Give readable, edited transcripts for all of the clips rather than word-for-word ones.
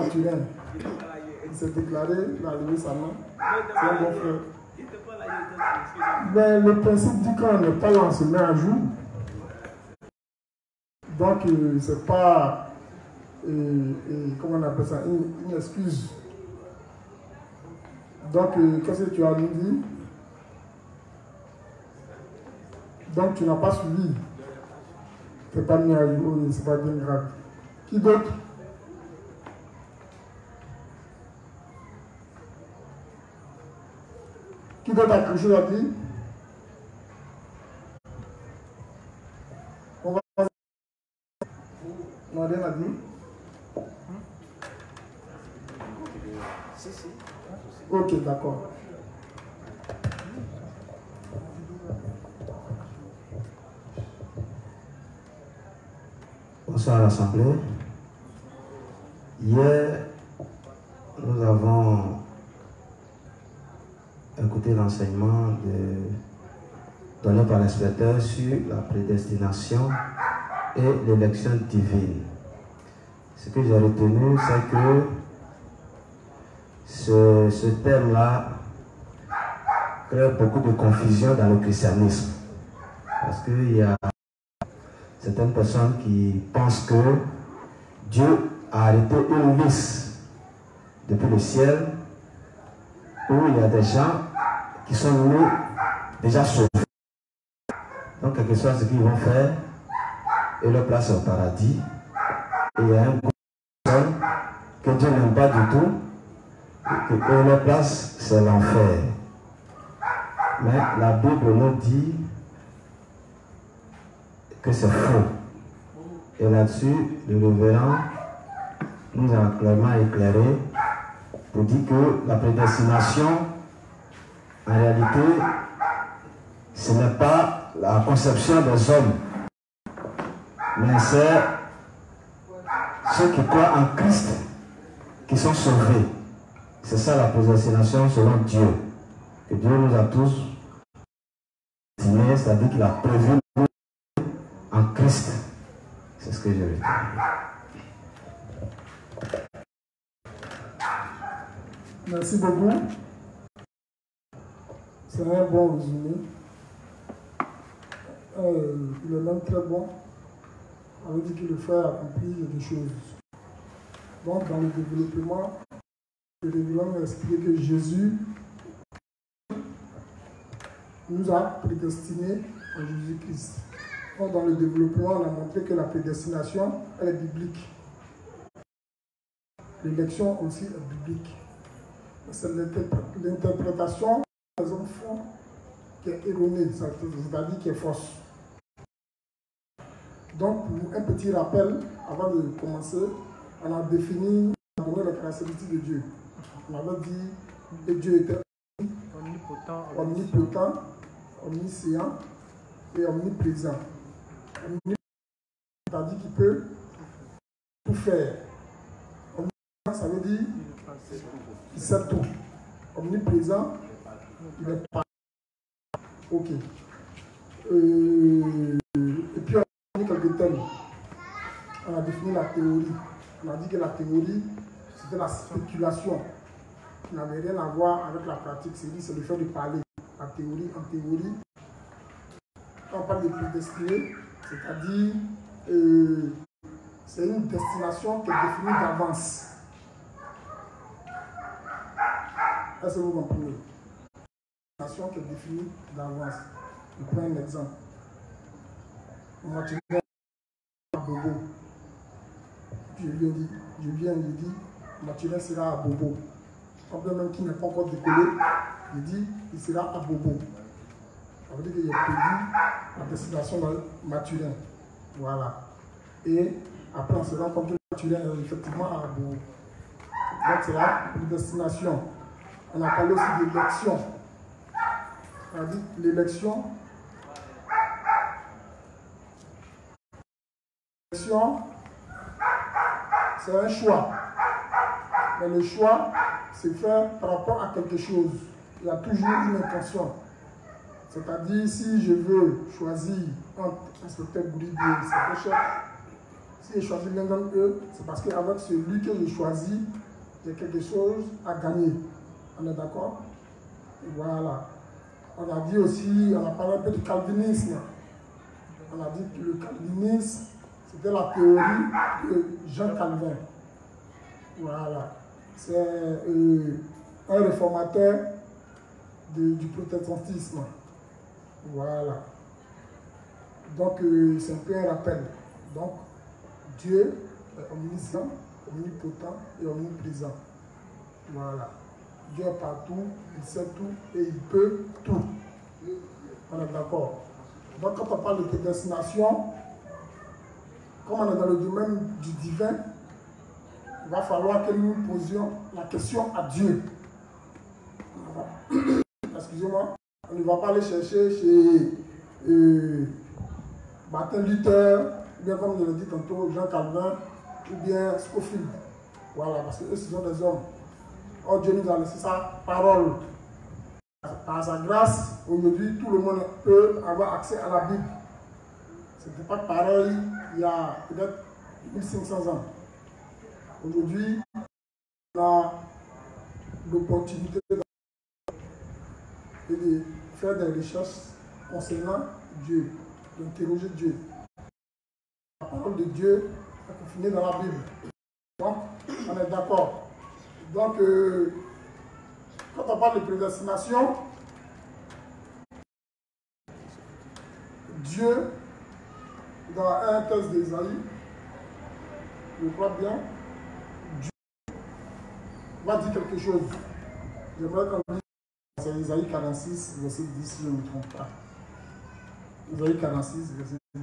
Mathurin. Il s'est déclaré, il a levé sa main. C'est un bon frère. Mais le principe dit qu'on n'est pas là, on se met à jour. Donc, c'est pas, comment on appelle ça, une excuse. Donc, qu'est-ce que tu as nous dit? Donc, tu n'as pas suivi. Tu n'es pas mis à jour, c'est pas bien grave. Qui d'autre? Qui d'autre a quelque chose à dire? On va... On n'a rien à dire? Ok, d'accord. Bonsoir à l'Assemblée. Hier, nous avons écouté l'enseignement donné par l'inspecteur sur la prédestination et l'élection divine. Ce que j'ai retenu, c'est que ce thème-là crée beaucoup de confusion dans le christianisme. Parce qu'il y a certaines personnes qui pensent que Dieu a arrêté une liste depuis le ciel où il y a des gens qui sont nés déjà sauvés. Donc, quelque chose ce qu'ils vont faire, et leur place au paradis. Et il y a un groupe de personnes que Dieu n'aime pas du tout, et leur place, c'est l'enfer. Mais la Bible nous dit que c'est faux. Et là-dessus, le révérend nous a clairement éclairé pour dire que la prédestination, en réalité, ce n'est pas la conception des hommes, mais c'est ceux qui croient en Christ qui sont sauvés. C'est ça la prédestination selon Dieu. Que Dieu nous a tous destinés, c'est-à-dire qu'il a prévu en Christ. C'est ce que je veux dire. Merci beaucoup. C'est un bon résumé. Il est même très bon. On veut dire que le frère a accompli des choses. Donc, dans le développement, le développement a expliqué que Jésus nous a prédestinés en Jésus-Christ. Donc, dans le développement, on a montré que la prédestination, elle est biblique. L'élection aussi est biblique. C'est l'interprétation que les hommes font qui est erronée, c'est-à-dire qui est fausse. Donc, pour un petit rappel, avant de commencer, on a défini, on a donné les caractéristiques de Dieu. On avait dit que Dieu était omnipotent, omniscient et omniprésent. C'est-à-dire qu'il peut tout faire. Omniprésent, ça veut dire qu'il sait tout. Omniprésent, il est pas. Ok. Et puis on a défini quelques thèmes. On a défini la théorie. On a dit que la théorie, c'était la spéculation. Qui n'avait rien à voir avec la pratique. C'est le fait de parler. La théorie, en théorie, quand on parle de prédestiné, c'est-à-dire c'est une destination qui est définie d'avance. Est-ce que vous comprenez? Une destination qui est définie d'avance. Je prends un exemple. Moi, tu viens à Bobo. Je viens, je dis, Mathurin sera à Bobo. Quand même qui n'est pas encore décollé, je dis, il sera à Bobo. Ça veut dire qu'il a prévu la destination dans Mathurin. Voilà. Et après, on se rend compte que Mathurin est effectivement à Bobo. Donc, c'est la destination. On a parlé aussi d'élection. On a dit l'élection. L'élection, c'est un choix. Mais le choix, c'est fait par rapport à quelque chose. Il y a toujours une intention. C'est-à-dire, si je veux choisir entre inspecteur Boulidé et Saint-Chef, Si j'ai choisi l'un d'entre eux, c'est parce qu'avec celui que j'ai choisi, j'ai quelque chose à gagner. On est d'accord? Voilà. On a dit aussi, on a parlé un peu du calvinisme. On a dit que le calvinisme, c'était la théorie de Jean Calvin. Voilà. C'est un réformateur du protestantisme. Voilà. Donc, c'est un peu un rappel. Donc, Dieu est omniscient, omnipotent et omniprésent. Voilà. Dieu est partout, il sait tout et il peut tout. On est d'accord. Donc, quand on parle de prédestination, comme on est dans le domaine du divin, il va falloir que nous posions la question à Dieu. Excusez-moi, on ne va pas aller chercher chez Martin Luther, ou bien comme je l'ai dit tantôt, Jean Calvin, ou bien Scofield. Voilà, parce qu'eux, ce sont des hommes. Or, Dieu nous a laissé sa parole. Par sa grâce, aujourd'hui, tout le monde peut avoir accès à la Bible. Ce n'était pas pareil il y a peut-être 1500 ans. Aujourd'hui, on a l'opportunité de faire des recherches concernant Dieu, d'interroger Dieu. La parole de Dieu est confinée dans la Bible. Donc, on est d'accord. Donc, quand on parle de prédestination, Dieu, dans un texte d'Ésaïe, je crois bien, Dieu va dire quelque chose. J'aimerais qu'on dise, c'est Ésaïe 46, verset 10, si je ne me trompe pas. Ésaïe 46, verset 10.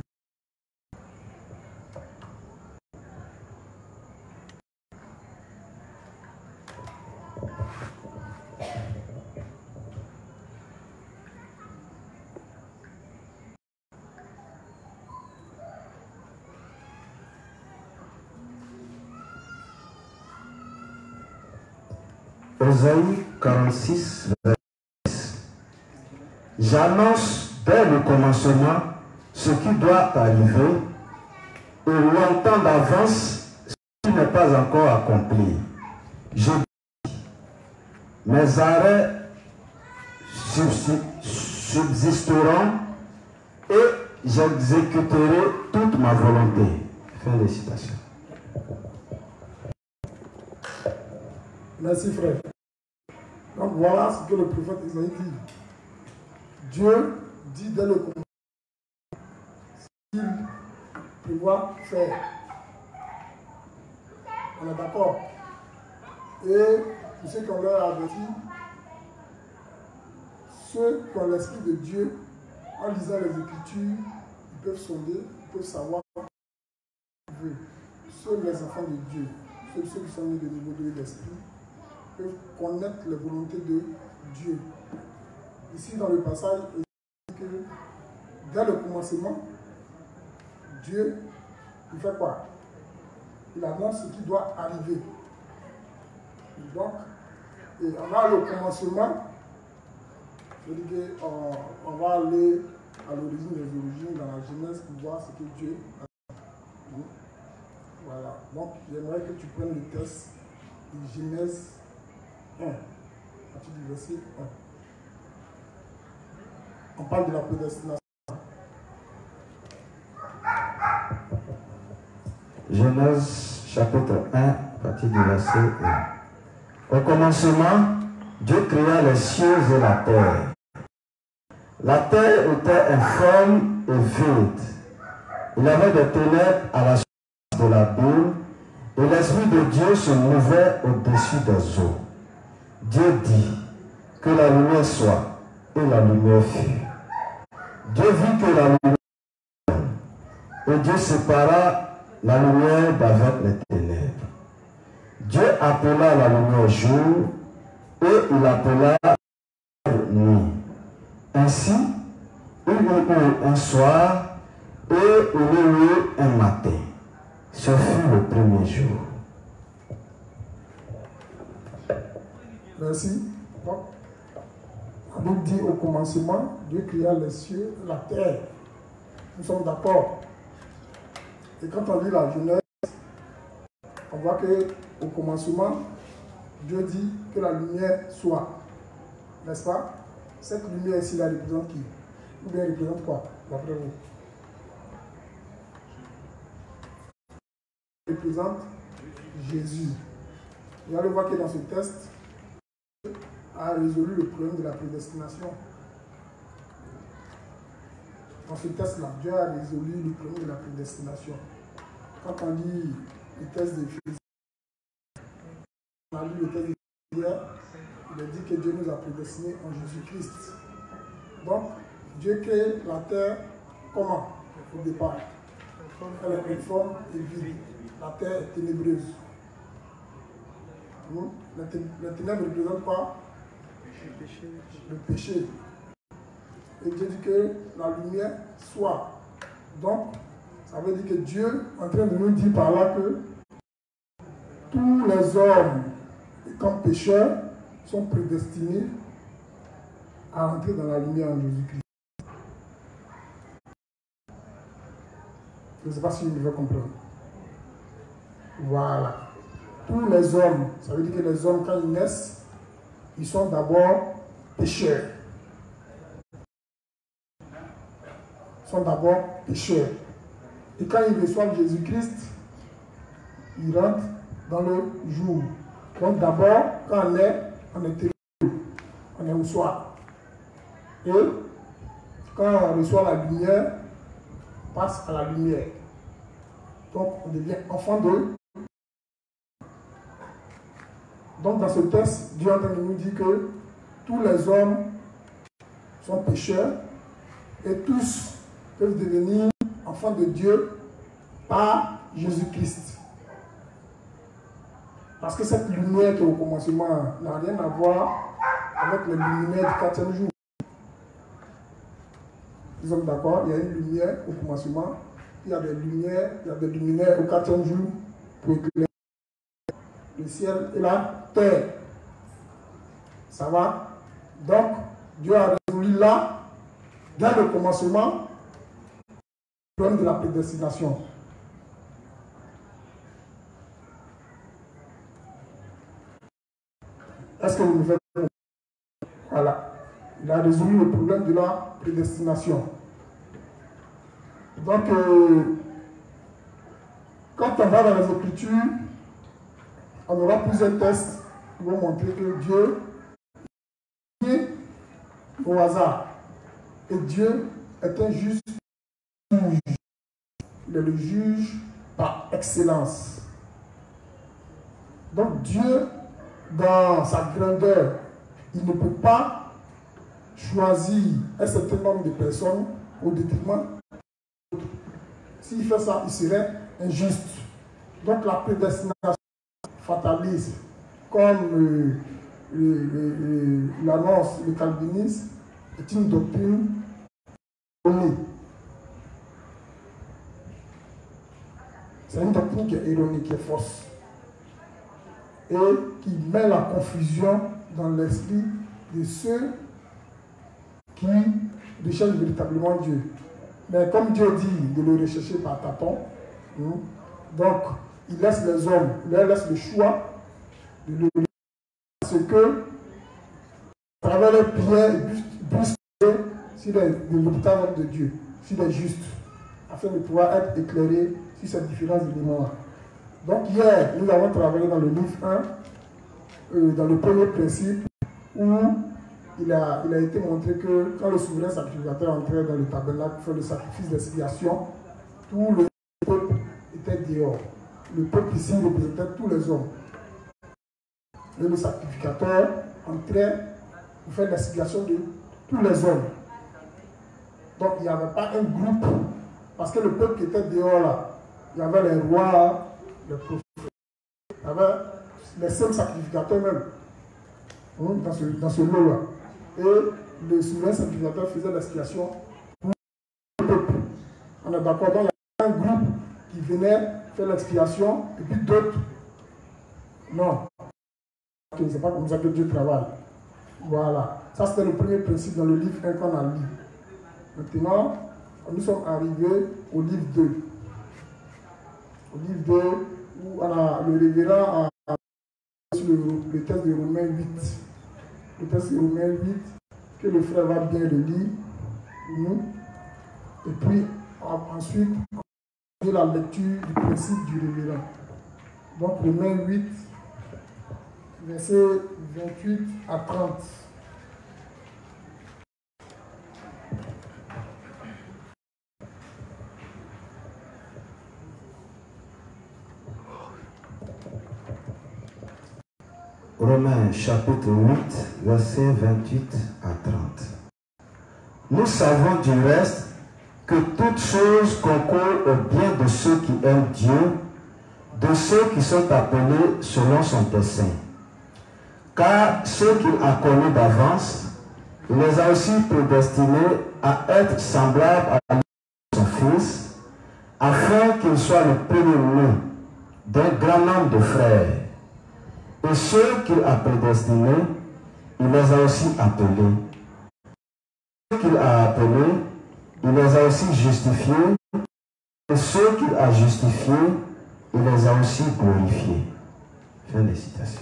Ésaïe 46, verset 10. J'annonce dès le commencement ce qui doit arriver, et longtemps d'avance ce qui n'est pas encore accompli. Je dis, mes arrêts subsisteront et j'exécuterai toute ma volonté. Fin de citation. Merci frère. Donc voilà ce que le prophète Isaïe dit. Dieu dit dès le commencement ce qu'il prévoit faire. On est d'accord. Et pour ceux qui ont l'air avertis, ceux qui ont l'esprit de Dieu, en lisant les Écritures, ils peuvent sonder, ils peuvent savoir ce qu'ils veulent. Seuls les enfants de Dieu, ceux qui sont nés de niveau de l'esprit, peuvent connaître les volontés de Dieu. Ici, dans le passage, il dit que dès le commencement, Dieu, il fait quoi? Il annonce ce qui doit arriver. Donc, et on va au commencement, je dis qu'on va aller à l'origine des origines, dans la Genèse, pour voir ce que Dieu a dit. Voilà. Donc, j'aimerais que tu prennes le texte de Genèse 1, à partir du verset 1. On parle de la prédestination. Genèse chapitre 1, à partir du verset 1. Au commencement, Dieu créa les cieux et la terre. La terre était informe et vide. Il y avait des ténèbres à la surface de la boue, et l'Esprit de Dieu se mouvait au-dessus des eaux. Dieu dit que la lumière soit, et la lumière fut. Dieu vit que la lumière, et Dieu sépara la lumière d'avec les ténèbres. Dieu appela la lumière jour, et il appela nuit. Ainsi, il y eut un soir, et il y eut un matin. Ce fut le premier jour. Merci. Donc, la Bible dit au commencement, Dieu créa les cieux et la terre. Nous sommes d'accord. Et quand on lit la Genèse, on voit qu'au commencement, Dieu dit que la lumière soit. N'est-ce pas? Cette lumière ici, elle représente qui? Ou bien elle représente quoi, d'après vous? Elle représente Jésus. Et on voit que dans ce test, Dieu a résolu le problème de la prédestination. Dans ce test-là, Dieu a résolu le problème de la prédestination. Quand on lit le test de Éphésiens, on a lu le test de Éphésiens, il a dit que Dieu nous a prédestinés en Jésus-Christ. Donc, Dieu crée la terre comment au départ? Elle est conforme et vide. La terre est ténébreuse. Les ténèbres représentent quoi? Le péché. Et Dieu dit que la lumière soit. Donc, ça veut dire que Dieu est en train de nous dire par là que tous les hommes, comme pécheurs, sont prédestinés à entrer dans la lumière en Jésus-Christ. Je ne sais pas si vous devez comprendre. Voilà. Tous les hommes, ça veut dire que les hommes, quand ils naissent, ils sont d'abord pécheurs. Ils sont d'abord pécheurs. Et quand ils reçoivent Jésus-Christ, ils rentrent dans le jour. Donc d'abord, quand on est ténébreux, on est au soir. Et quand on reçoit la lumière, on passe à la lumière. Donc on devient enfant de. Donc dans ce texte, Dieu est en train de nous dire que tous les hommes sont pécheurs et tous peuvent devenir enfants de Dieu par Jésus-Christ. Parce que cette lumière qui est au commencement n'a rien à voir avec les luminaires du 4e jour. Nous sommes d'accord, il y a une lumière au commencement, il y a des luminaires au 4e jour pour éclairer le ciel et la terre. Ça va? Donc, Dieu a résolu là, dans le commencement, le problème de la prédestination. Est-ce que vous me faites comprendre? Voilà. Il a résolu le problème de la prédestination. Donc, quand on va dans les Écritures, on aura plusieurs tests qui vont montrer que Dieu est au hasard. Et Dieu est un juste juge. Il est le juge par excellence. Donc Dieu, dans sa grandeur, il ne peut pas choisir un certain nombre de personnes au détriment d'autres. S'il fait ça, il serait injuste. Donc la prédestination fataliste, comme l'annonce le calvinisme, est une doctrine erronée. C'est une doctrine qui est erronée, qui est fausse. Et qui met la confusion dans l'esprit de ceux qui recherchent véritablement Dieu. Mais comme Dieu dit de le rechercher par tâtons, donc il laisse les hommes, il leur laisse le choix de le rechercher parce que, à travers les prières, ils puissent tomber sur les véritables hommes de Dieu, sur les justes, afin de pouvoir être éclairés sur ces différents éléments-là. Donc hier, nous avons travaillé dans le livre 1, dans le premier principe, où il a été montré que quand le souverain sacrificateur entrait dans le tabernacle pour faire le sacrifice d'expiation, tout le peuple était dehors. Le peuple ici représentait tous les hommes. Et le sacrificateur entrait pour faire l'expiation de tous les hommes. Donc il n'y avait pas un groupe, parce que le peuple qui était dehors là, il y avait les rois, les prophètes, il y avait les 5 sacrificateurs même, dans ce lot-là. Et le souverain sacrificateur faisait l'expiation pour le peuple. On est d'accord, donc il y avait un groupe qui venait faire l'expiation, et puis d'autres, non. C'est pas comme ça que Dieu travaille. Voilà. Ça, c'était le premier principe dans le livre 1 qu'on a lu. Maintenant, nous sommes arrivés au livre 2. au livre 2, où le révérend a sur le texte de Romains 8. Le texte de Romains 8, que le frère va bien le lire. Et puis, ensuite, on la lecture du principe du révérend. Donc, Romains 8, versets 28 à 30. Romains chapitre 8, versets 28 à 30. Nous savons du reste que toute chose concourt au bien de ceux qui aiment Dieu, de ceux qui sont appelés selon son dessein. Car ceux qu'il a connus d'avance, il les a aussi prédestinés à être semblables à son Fils, afin qu'il soit le premier-né d'un grand nombre de frères. Et ceux qu'il a prédestinés, il les a aussi appelés. Ceux qu'il a appelés, il les a aussi justifiés. Et ceux qu'il a justifiés, il les a aussi glorifiés. Fin des citations.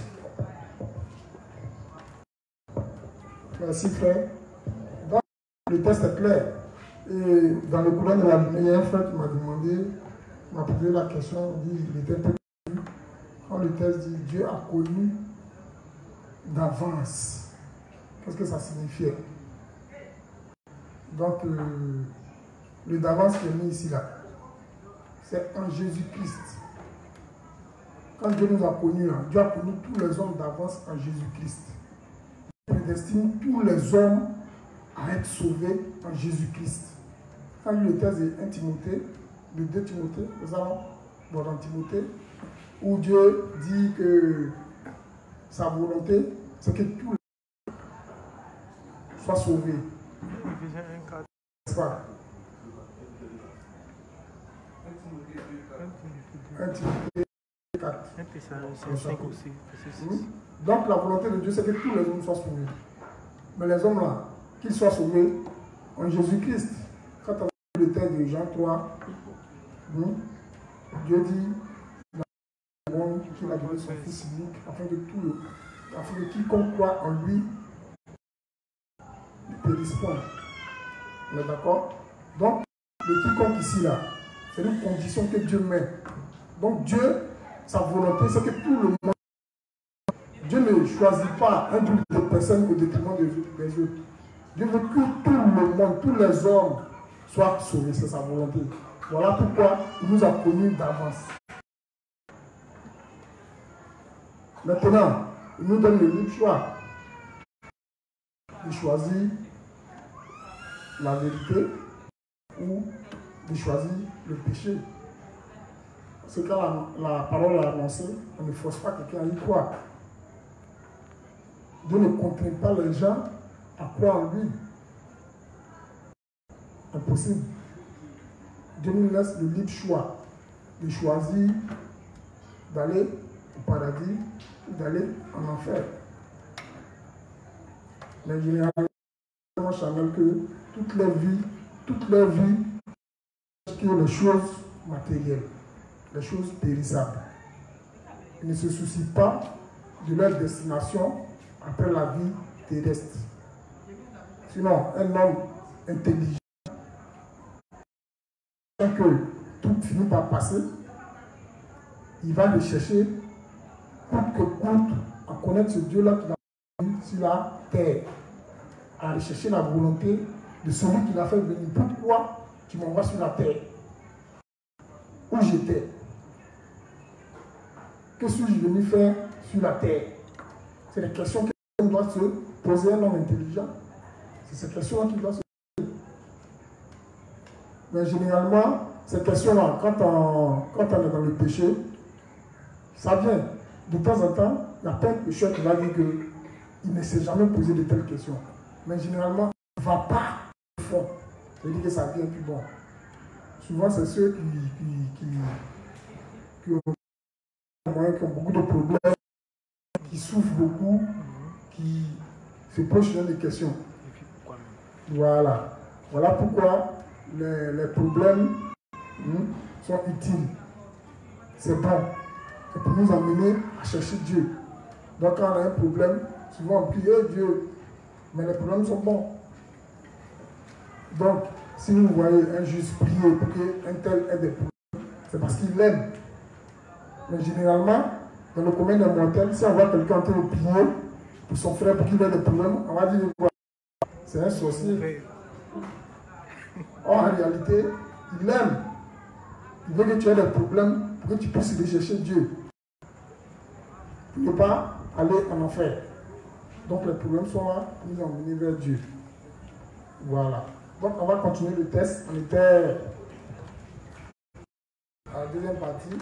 Merci frère. Donc, le texte est clair. Et dans le courant de la journée, il y a un frère qui m'a demandé, m'a posé la question, il était peu quand le texte dit Dieu a connu d'avance. Qu'est-ce que ça signifiait? Donc, le d'avance qui est mis ici là, c'est en Jésus-Christ. Quand Dieu nous a connus, Dieu a connu tous les hommes d'avance en Jésus-Christ. Il prédestine tous les hommes à être sauvés en Jésus-Christ. Quand le texte est 1 Timothée, de 2 Timothée, nous allons voir dans Timothée, où Dieu dit que sa volonté, c'est que tous les hommes soient sauvés. N'est-ce pas? 1 Timothée 4. Donc la volonté de Dieu, c'est que tous les hommes soient sauvés. Mais les hommes là, qu'ils soient sauvés en Jésus-Christ. Quand on a le texte de Jean 3, Dieu dit qu'il a donné son Fils unique afin que quiconque croit en lui ne périsse point. On est d'accord? Donc, le quiconque ici là, c'est une condition que Dieu met. Donc Dieu, sa volonté, c'est que tout le monde, Dieu ne choisit pas un groupe de personnes au détriment des autres. Dieu veut que tout le monde, tous les hommes soient sauvés, c'est sa volonté. Voilà pourquoi il nous a connus d'avance. Maintenant, il nous donne le libre choix. Il choisit la vérité ou de choisir le péché. C'est quand la parole a annoncé, on ne force pas quelqu'un à y croire. Dieu ne contraint pas les gens à croire en lui. Impossible. Dieu nous laisse le libre choix de choisir d'aller au paradis ou d'aller en enfer. Mais généralement, Chanel que toute leur vie, que les choses matérielles, les choses périssables. Ils ne se soucient pas de leur destination après la vie terrestre. Sinon, un homme intelligent, que tout finit par passer, il va le chercher coûte que coûte à connaître ce Dieu-là qui l'a mis sur la terre, à rechercher la volonté de celui qui l'a fait venir. Pourquoi tu m'envoies sur la terre? Où j'étais? Que suis-je venu faire sur la terre? C'est des questions qu'on doit se poser un homme intelligent. C'est ces questions-là qu'il doit se poser. Mais généralement, ces questions-là, quand on est dans le péché, ça vient. De temps en temps, il y a plein de pécheurs qui va dire qu'il ne s'est jamais posé de telles questions. Mais généralement, il ne va pas au fond. C'est-à-dire que ça vient plus bon. Souvent, c'est ceux qui ont beaucoup de problèmes, qui souffrent beaucoup, qui se posent des questions. Voilà. Voilà pourquoi les problèmes sont utiles. c'est bon. C'est pour nous amener à chercher Dieu. Donc quand on a un problème, souvent on prie Dieu, mais les problèmes sont bons. Donc, si vous voyez un juste prier pour qu'un tel ait des problèmes, c'est parce qu'il l'aime. Mais généralement, dans le commun des mortels, si on voit quelqu'un en train de prier pour son frère pour qu'il ait des problèmes, on va dire quoi? C'est un sorcier. Or, en réalité, il aime. Il veut que tu aies des problèmes pour que tu puisses aller chercher Dieu. Tu ne peux pas aller en enfer. Donc les problèmes sont là pour nous emmener vers Dieu. Voilà. Donc on va continuer le test. On était à la deuxième partie.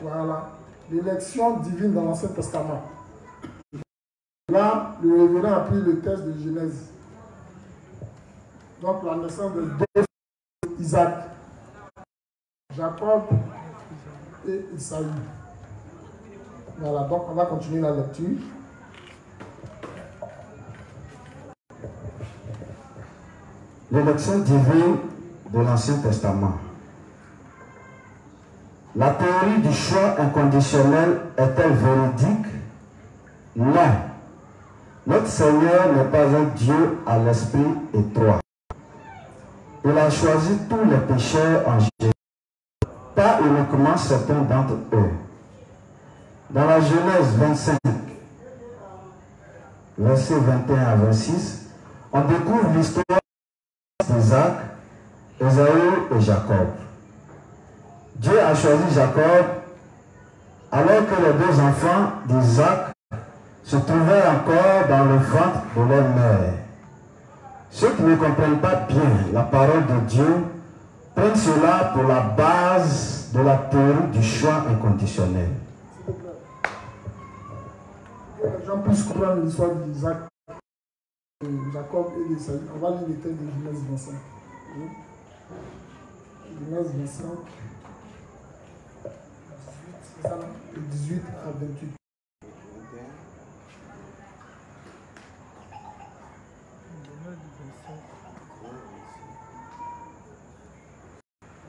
Voilà. L'élection divine dans l'Ancien Testament. Là, le révérend a pris le test de Genèse. Donc la naissance de deux Isaac, Jacob et Isaïe. Voilà, donc on va continuer la lecture. L'élection divine de l'Ancien Testament. La théorie du choix inconditionnel est-elle véridique? Non. Notre Seigneur n'est pas un Dieu à l'esprit étroit. Il a choisi tous les pécheurs en Jésus, pas uniquement certains d'entre eux. Dans la Genèse 25, versets 21 à 26, on découvre l'histoire d'Isaac, Ésaü et Jacob. Dieu a choisi Jacob alors que les deux enfants d'Isaac se trouvaient encore dans le ventre de leur mère. Ceux qui ne comprennent pas bien la parole de Dieu prennent cela pour la base de la théorie du choix inconditionnel. Les gens puissent comprendre l'histoire d'Isaac, Jacob et d'Esaü. On va lire les textes de Genèse 25. Genèse 25, 18 à 28.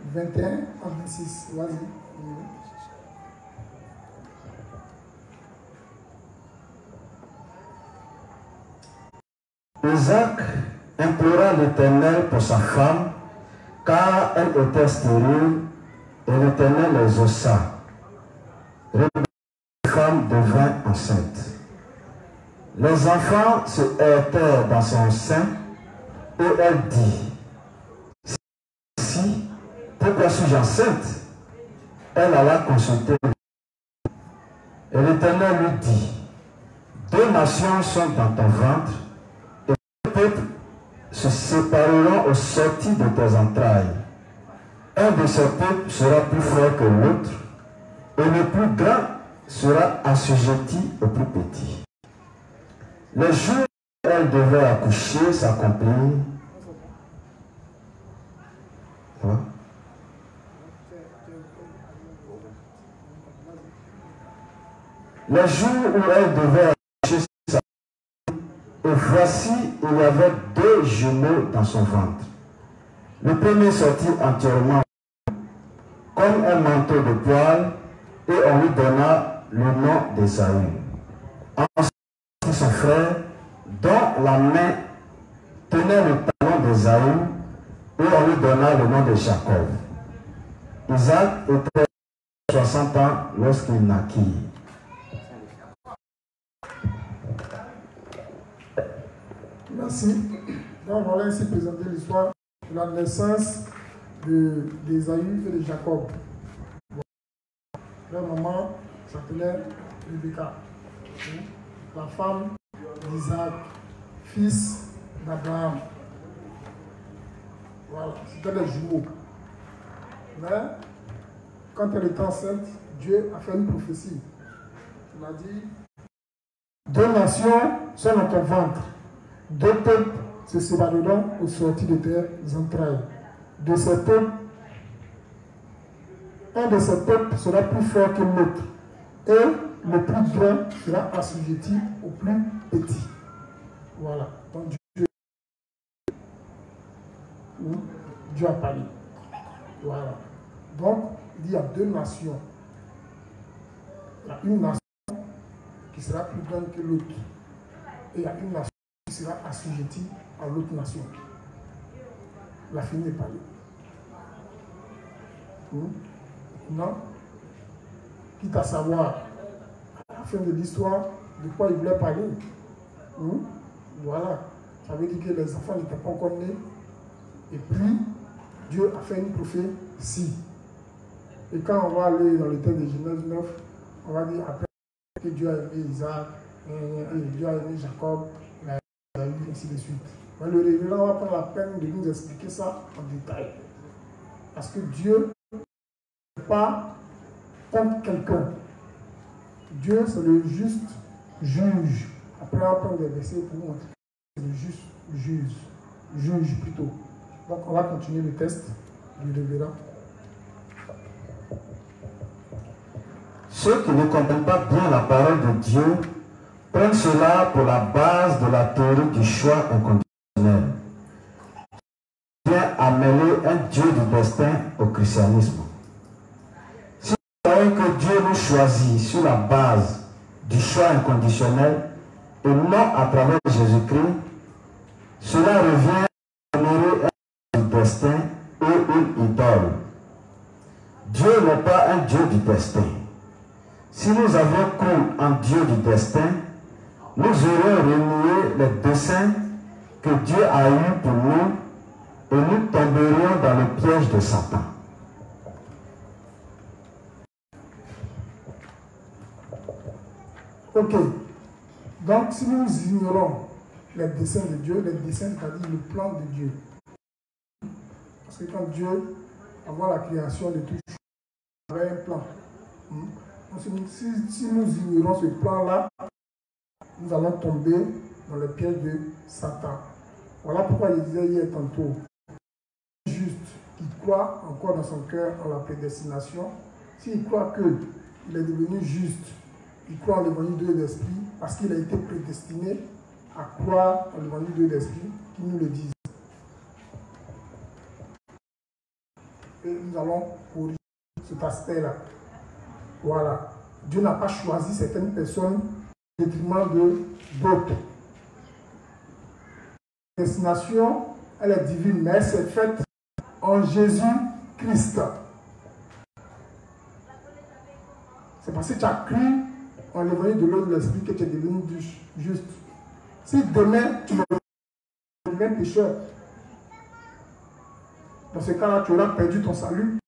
« 21 à 26, vas-y. » Isaac implora l'Éternel pour sa femme, car elle était stérile, et l'Éternel les ossa. La femme devint enceinte. Les enfants se heurtèrent dans son sein, et elle dit, « Si, pourquoi suis-je enceinte ?» Elle alla consulter. Et l'Éternel lui dit, « Deux nations sont dans ton ventre, et deux peuples se sépareront aux sorties de tes entrailles. Un de ces peuples sera plus fort que l'autre, et le plus grand sera assujetti au plus petit. » Les jours où elle devait accoucher s'accomplirent. Les jours où elle devait accoucher s'accomplirent, et voici, il y avait deux jumeaux dans son ventre. Le premier sortit entièrement comme un manteau de poil, et on lui donna le nom d'Ésaü. Ensuite, son frère, dont la main tenait le talon d'Ésaü, et on lui donna le nom de Jacob. Isaac était 60 ans lorsqu'il naquit. Merci. Donc voilà ainsi présenter l'histoire de la naissance d'Ésaü et de Jacob. Leur maman s'appelait Rebecca, la femme d'Isaac, fils d'Abraham. Voilà, c'était des jumeaux. Mais quand elle était enceinte, Dieu a fait une prophétie. Il a dit, deux nations sont dans ton ventre. Deux peuples se sépareront aux sorties de tes entrailles. De ces peuples, un de ces peuples sera plus fort que l'autre, et le plus grand sera assujetti au plus petit. Voilà. Donc Dieu a parlé. Voilà. Donc, il dit il y a deux nations. Il y a une nation qui sera plus grande que l'autre. Et il y a une nation qui sera assujettie à l'autre nation. La fin n'est pas là. Non. Quitte à savoir, à la fin de l'histoire, de quoi il voulait parler. Voilà. Ça veut dire que les enfants n'étaient pas encore nés. Et puis, Dieu a fait une prophétie. Et quand on va aller dans le texte de Genèse 9, on va dire après que Dieu a aimé Isaac, et Dieu a aimé Jacob, il a eu ainsi de suite. Mais le révérend va prendre la peine de nous expliquer ça en détail. Parce que Dieu n'est pas contre quelqu'un. Dieu, c'est le juste juge. Après, on va prendre des versets pour nous montrer que c'est le juste juge plutôt. Donc, on va continuer le test du révérend. Ceux qui ne comprennent pas bien la parole de Dieu prennent cela pour la base de la théorie du choix inconditionnel. Il vient à mêler un Dieu du destin au christianisme. Si nous croyons que Dieu nous choisit sur la base du choix inconditionnel et non à travers Jésus-Christ, cela revient à honorer un Dieu du destin et une idole. Dieu n'est pas un Dieu du destin. Si nous avions cru en Dieu du destin, nous aurions renié les desseins que Dieu a eus pour nous et nous tomberions dans le piège de Satan. Ok. Donc, si nous ignorons les desseins de Dieu, les desseins, c'est-à-dire le plan de Dieu. Parce que quand Dieu, avant la création de tout chose, il avait un plan. Si nous ignorons ce plan-là, nous allons tomber dans le piège de Satan. Voilà pourquoi je disais hier tantôt, juste, qui croit encore dans son cœur en la prédestination, s'il croit qu'il est devenu juste, il croit en l'évangile de Dieu d'esprit, parce qu'il a été prédestiné à croire en l'évangile de Dieu d'esprit, qui nous le disent. Et nous allons corriger cet aspect-là. Voilà. Dieu n'a pas choisi certaines personnes au détriment d'autres. La destination, elle est divine, mais elle s'est faite en Jésus-Christ. C'est parce que tu as cru en l'évangile de l'eau de l'esprit que tu es devenu juste. Si demain tu deviens pécheur, dans ce cas-là, tu auras perdu ton salut.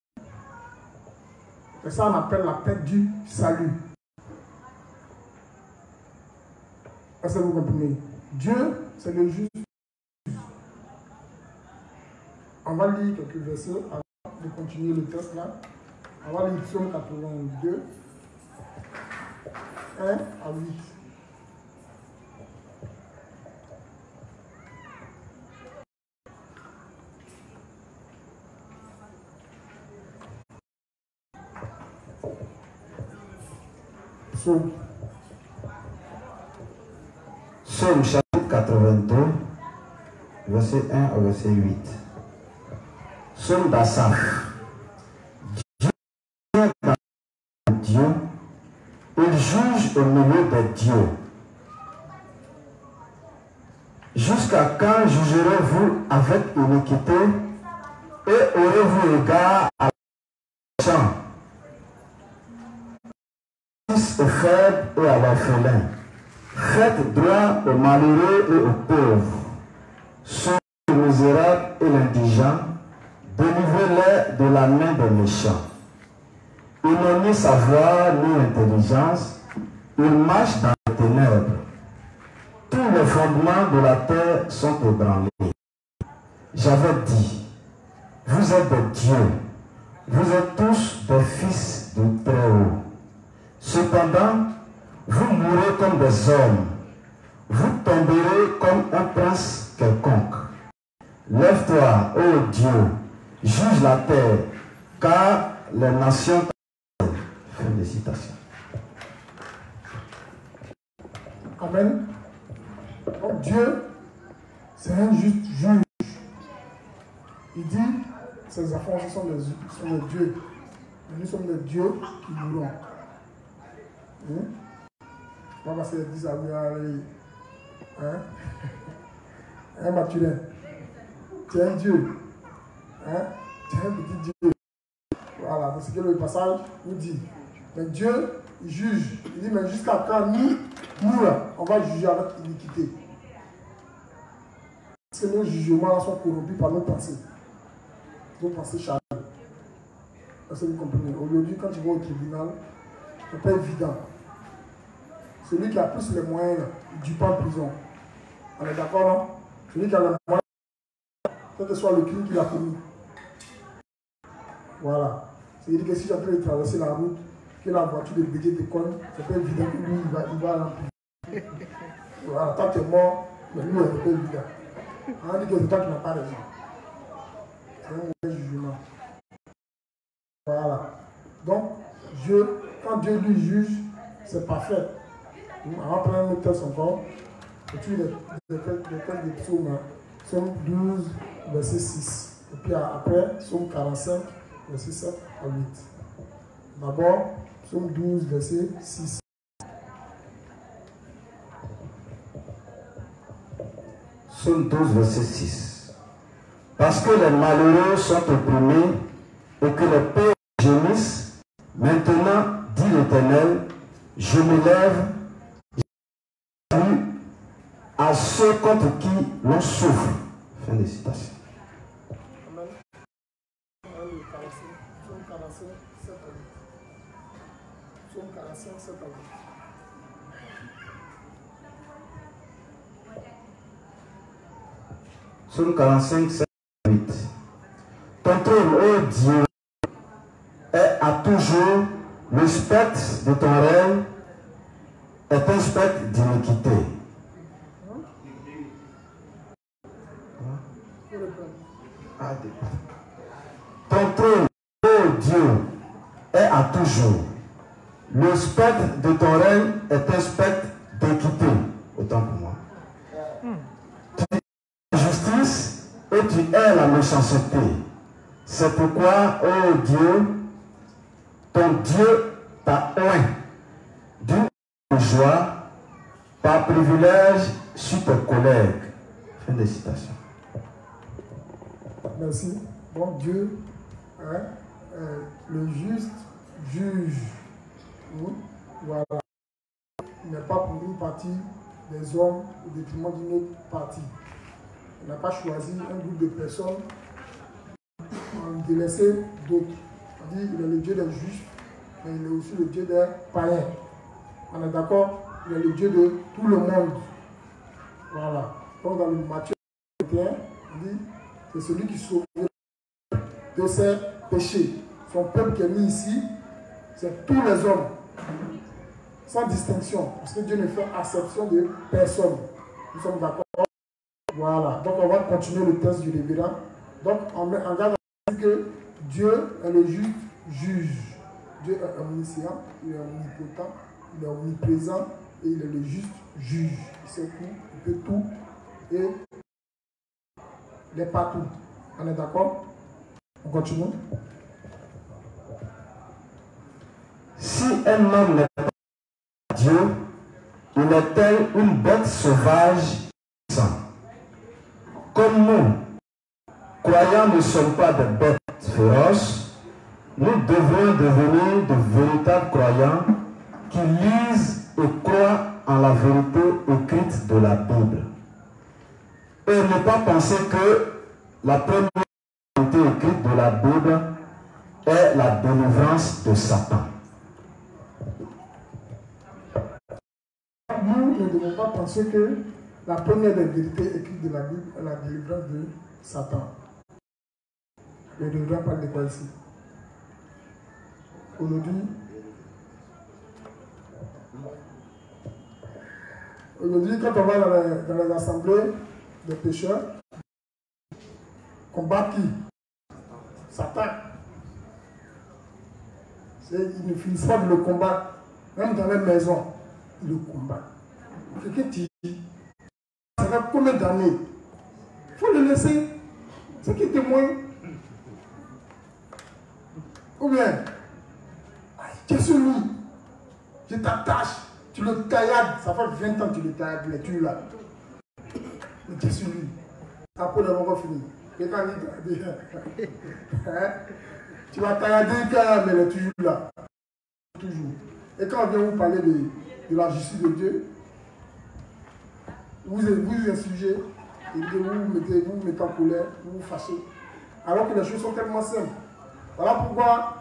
Et ça, on appelle la perte du salut. Est-ce que vous comprenez? Dieu, c'est le juste. On va lire quelques versets avant de continuer le test là. On va lire Psaume 82, 1 à 8. Psaume chapitre 82, verset 1 au verset 8. Psaume d'Asaph. Dieu vient dans Dieu, il juge au milieu des dieux. Jusqu'à quand jugerez-vous avec iniquité et aurez-vous égard à la gens, aux faibles et à l'orphelin? Faites droit aux malheureux et aux pauvres, sauvez les misérables et l'indigent, délivrez-les de la main des méchants. Il n'a ni savoir ni intelligence, il marche dans les ténèbres. Tous les fondements de la terre sont ébranlés. J'avais dit, vous êtes des dieux, vous êtes tous des fils du Très-Haut. Cependant, vous mourrez comme des hommes, vous tomberez comme un prince quelconque. Lève-toi, ô Dieu, juge la terre, car les nations t'appartiennent. Fin de citation. Amen. Donc Dieu, c'est un juste juge. Il dit, ces enfants, ce sont les dieux. Mais nous sommes des dieux qui mourront. Hein? Pas parce qu'ils disent à lui, hein? Hein, Mathurin? Tu es un dieu. Hein? Tu es un petit dieu. Voilà, c'est ce que le passage nous dit. Mais Dieu, il juge. Il dit, mais jusqu'à quand nous là, on va juger avec iniquité. Parce que nos jugements là sont corrompus par nos pensées. Nos pensées charnelles. Est-ce que vous comprenez? Aujourd'hui, quand tu vas au tribunal, c'est pas évident. Celui qui a plus les moyens, il ne dure pas en prison. On est d'accord, non? Celui qui a les moyens, quel que soit le crime qu'il a commis. Voilà. C'est-à-dire que si tu es en train de traverser la route, que la voiture de BD te colle, c'est pas évident que lui, il va à l'emprise. Voilà, toi tu es mort, mais lui, c'est pas évident. On dit que c'est toi qui n'as pas raison. C'est un mauvais jugement. Voilà. Donc, Dieu, quand Dieu lui juge, c'est parfait. On va prendre le texte encore. Et puis les textes de Psaume, Psaume 12, verset 6. Et puis après, Psaume 45, verset 7 à 8. D'abord, Psaume 12, verset 6. Psaume 12, verset 6. Parce que les malheureux sont opprimés et que les pauvres gémissent, maintenant, dit l'Éternel, je me lève à ceux contre qui l'on souffre. Fin de citation. Amen. Psaume 45, 7 à 8. Psaume 45, 7 à 8. Psaume 45, 7 à 8. Ton trône, ô Dieu, est à toujours, le spectre de ton règne est un spectre d'iniquité. Ton trône, ô Dieu, est à toujours. Le spectre de ton règne est un spectre d'équité. Autant pour moi. Tu dis la justice et tu hais la méchanceté. C'est pourquoi, ô Dieu, ton Dieu t'a oint d'une joie, par privilège sur tes collègues. Fin de citation. Merci. Donc Dieu, hein, le juste juge. Voilà. Il n'est pas pour une partie des hommes au détriment d'une autre partie. Il n'a pas choisi un groupe de personnes en délaissé d'autres. On dit qu'il est le Dieu des juifs, mais il est aussi le Dieu des païens. On est d'accord? Il est le Dieu de tout le monde. Voilà. Donc dans le Matthieu 21, on dit c'est celui qui sauve de ses péchés. Son peuple qui est mis ici, c'est tous les hommes, sans distinction, parce que Dieu ne fait acception de personne. Nous sommes d'accord? Voilà. Donc on va continuer le texte du révérend. Donc on met en garde à dire que Dieu est le juste juge. Dieu est omniscient, il est omnipotent, il est omniprésent et il est le juste juge. Il sait tout, il peut tout et il est partout. On est d'accord? On continue. Si un homme n'est pas Dieu, il est tel une bête sauvage sans. Comme nous, croyants ne sommes pas des bêtes féroces, nous devons devenir de véritables croyants qui lisent et croient en la vérité écrite de la Bible. Et ne pas penser que la première vérité écrite de la Bible est la délivrance de Satan. Nous ne devons pas penser que la première des vérités écrites de la Bible est la délivrance de Satan. Le délivrance parle de quoi ici? Aujourd'hui, quand on va dans les assemblées des pécheurs, combat qui? Satan. Ils ne finissent pas de le combattre, même dans les maisons. Le combat. Quelqu'un dit, ça fait combien d'années? Il faut le laisser. C'est qui témoigne? Ou bien, Tu es sur lui. Je t'attache. Tu le taillades. Ça fait 20 ans que tu le taillades. Mais tu là. Mais tu es sur lui. Après, le moment fini. Et quand il dit, tu vas taillader quand mais il est toujours là. Toujours. Et quand on vient vous parler de la justice de Dieu, vous insurgez, et vous vous mettez en colère, vous vous fâchez. Alors que les choses sont tellement simples. Voilà pourquoi,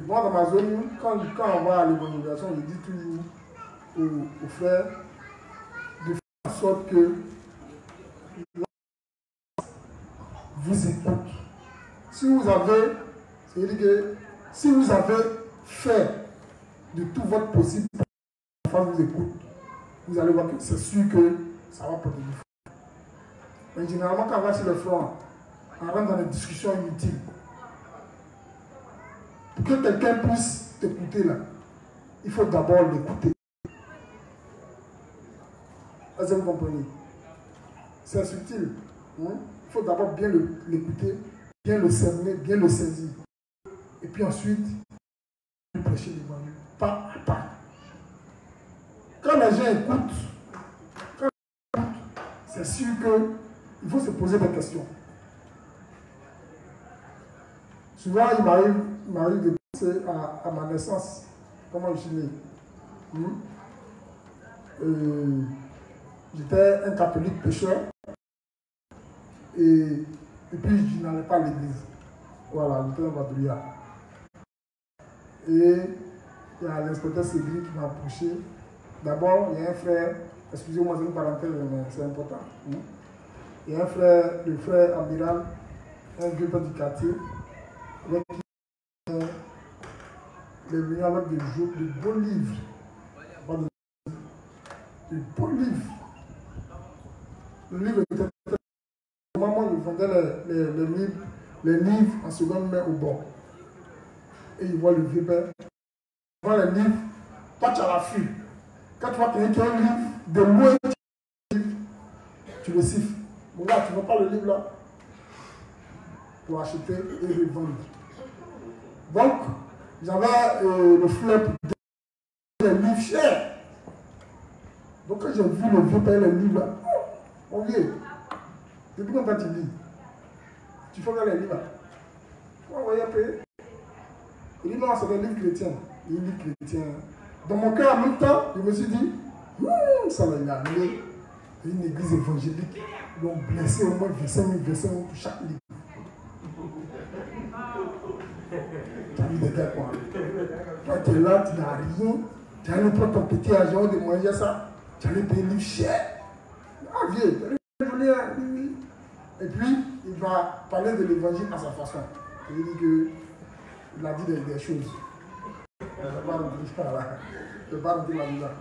moi dans ma zone, quand on va à l'évangélisation, je dis toujours aux frères de faire en sorte que vous écoute. Si vous avez, c'est-à-dire que si vous avez fait de tout votre possible pour que l'enfant vous écoute, vous allez voir que c'est sûr que ça va porter du fruit. Mais généralement, quand on va sur le front, on rentre dans des discussions inutiles. Pour que quelqu'un puisse t'écouter là, il faut d'abord l'écouter. Est-ce que vous comprenez? C'est subtil. Hein? Il faut d'abord bien l'écouter, bien le cerner, bien le saisir. Et puis ensuite, lui prêcher l'évangile, pas à pas. Quand les gens écoutent, c'est sûr qu'il faut se poser des questions. Souvent, il m'arrive de penser à ma naissance, comment je suis né. J'étais un catholique pécheur. Et puis, je n'allais pas à l'église. Voilà, j'étais un vadrouillard. Et il y a l'inspecteur Cédric qui m'a approché. D'abord, il y a un frère, excusez-moi, c'est une parenthèse, mais c'est important. Il y a un frère, le frère Amiral, un vieux père du quartier, avec qui il est venu avec de beaux livres. De beaux livres. Le livre était très. Au moment où il vendait les livres en seconde main au bord. Et il voit le vieux père. Il voit les livres. Toi, tu as la fuite. Quand tu vois quelqu'un qui a un livre, de loin, tu le siffles. Bon, là, tu ne veux pas le livre là pour acheter et revendre. Donc, j'avais le fleur pour des livres chers. Donc, quand j'ai vu le vieux père les livres là, mon vieux, depuis combien tu lis? Tu fais les livres là. On va y payer. Il dit non, c'est des livres chrétiens. Il lit chrétien. Dans mon cœur, en même temps, je me suis dit, ça là, il a amené une église évangélique. Ils ont blessé au moins 25 000 pour chaque livre. Tu as vu des gars quoi? Toi, tu es là, tu n'as rien. Tu allais prendre ton petit argent de manger ça. Tu allais payer un livre cher. Ah, vieux, oui. Et puis, il va parler de l'évangile à sa façon. Il dit qu'il a dit des choses. Je ne vais pas rentrer là. Je ne vais pas rentrer là-dedans.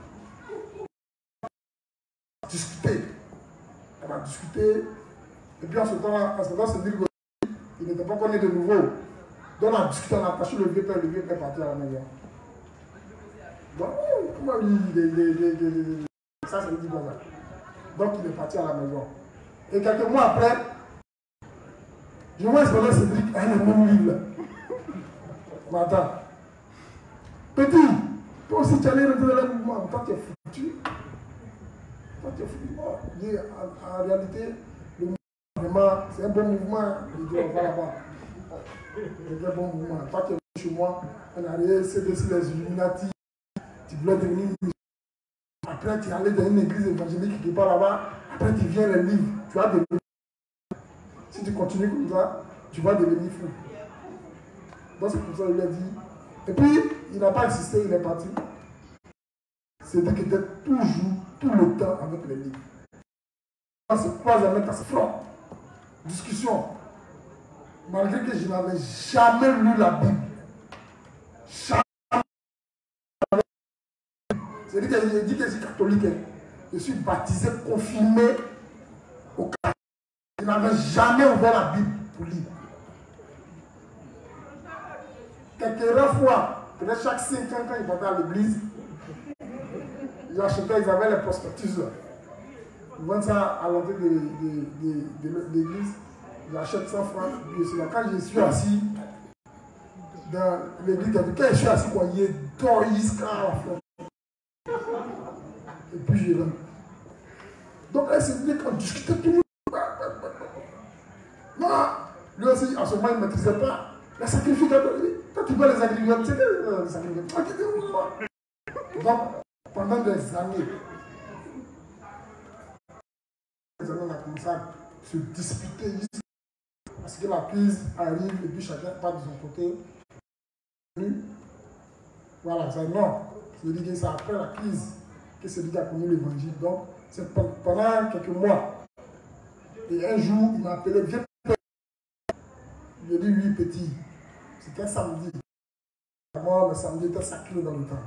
Discuter. On a discuté. Et puis en ce temps-là, c'est dire qu'il n'était pas connu de nouveau. Donc on a discuté, on a attaché le vieux père est parti à la maison. Donc, comment lui, ça c'est dit comme ça. Donc il est parti à la maison. Et quelques mois après, je vois ce Cédric avec le même livre là. Mais attends. Petit, toi aussi tu allais rentrer dans le mouvement. Toi tu es foutu. Toi tu es foutu. En réalité, le mouvement, c'est un bon mouvement. Il dit on va là-bas. C'est un bon mouvement. Toi tu es venu chez moi, on a rien, c'est les Illuminati. Tu voulais devenir une. Après tu es allé dans une église évangélique qui est pas là-bas. Après tu viens les livres. Tu vas devenir. Si tu continues comme ça, tu vas devenir fou. Donc c'est pour ça qu'il lui a dit. Et puis, il n'a pas insisté, il est parti. C'est-à-dire qu'il était toujours, tout le temps avec les livres. On se croise à mettre à ce front. Discussion. Malgré que je n'avais jamais lu la Bible. Jamais. C'est-à-dire qu'il dit que je suis catholique. Je suis baptisé, confirmé au catholique. Je n'avais jamais ouvert la Bible pour lire. Quelques rares fois, peut-être chaque 5 ans, quand ils montaient à l'église, ils achetaient, ils avaient les prospectus. Ils vendent ça à l'entrée de l'église, ils achètent 100 francs. Puis quand je suis assis, dans l'église, quand je suis assis, quoi, il dort, il se casse. Et puis je l'aime. Donc elle s'est dit qu'on discutait tout le monde. Non, lui aussi, en ce moment, il ne maîtrisait pas les sacrificateurs. Quand tu vois les sacrificateurs, c'est que les sacrificateurs. Donc, pendant des années, on a commencé à se disputer parce que la crise arrive et puis chacun part de son côté. Voilà, c'est non. Je dis que c'est après la crise que c'est lui qui a connu l'évangile. Donc, c'est pendant quelques mois. Et un jour, il m'a appelé, viens. Je lui ai dit, oui, petit. C'était un samedi. D'abord, le samedi était sacré dans le temps.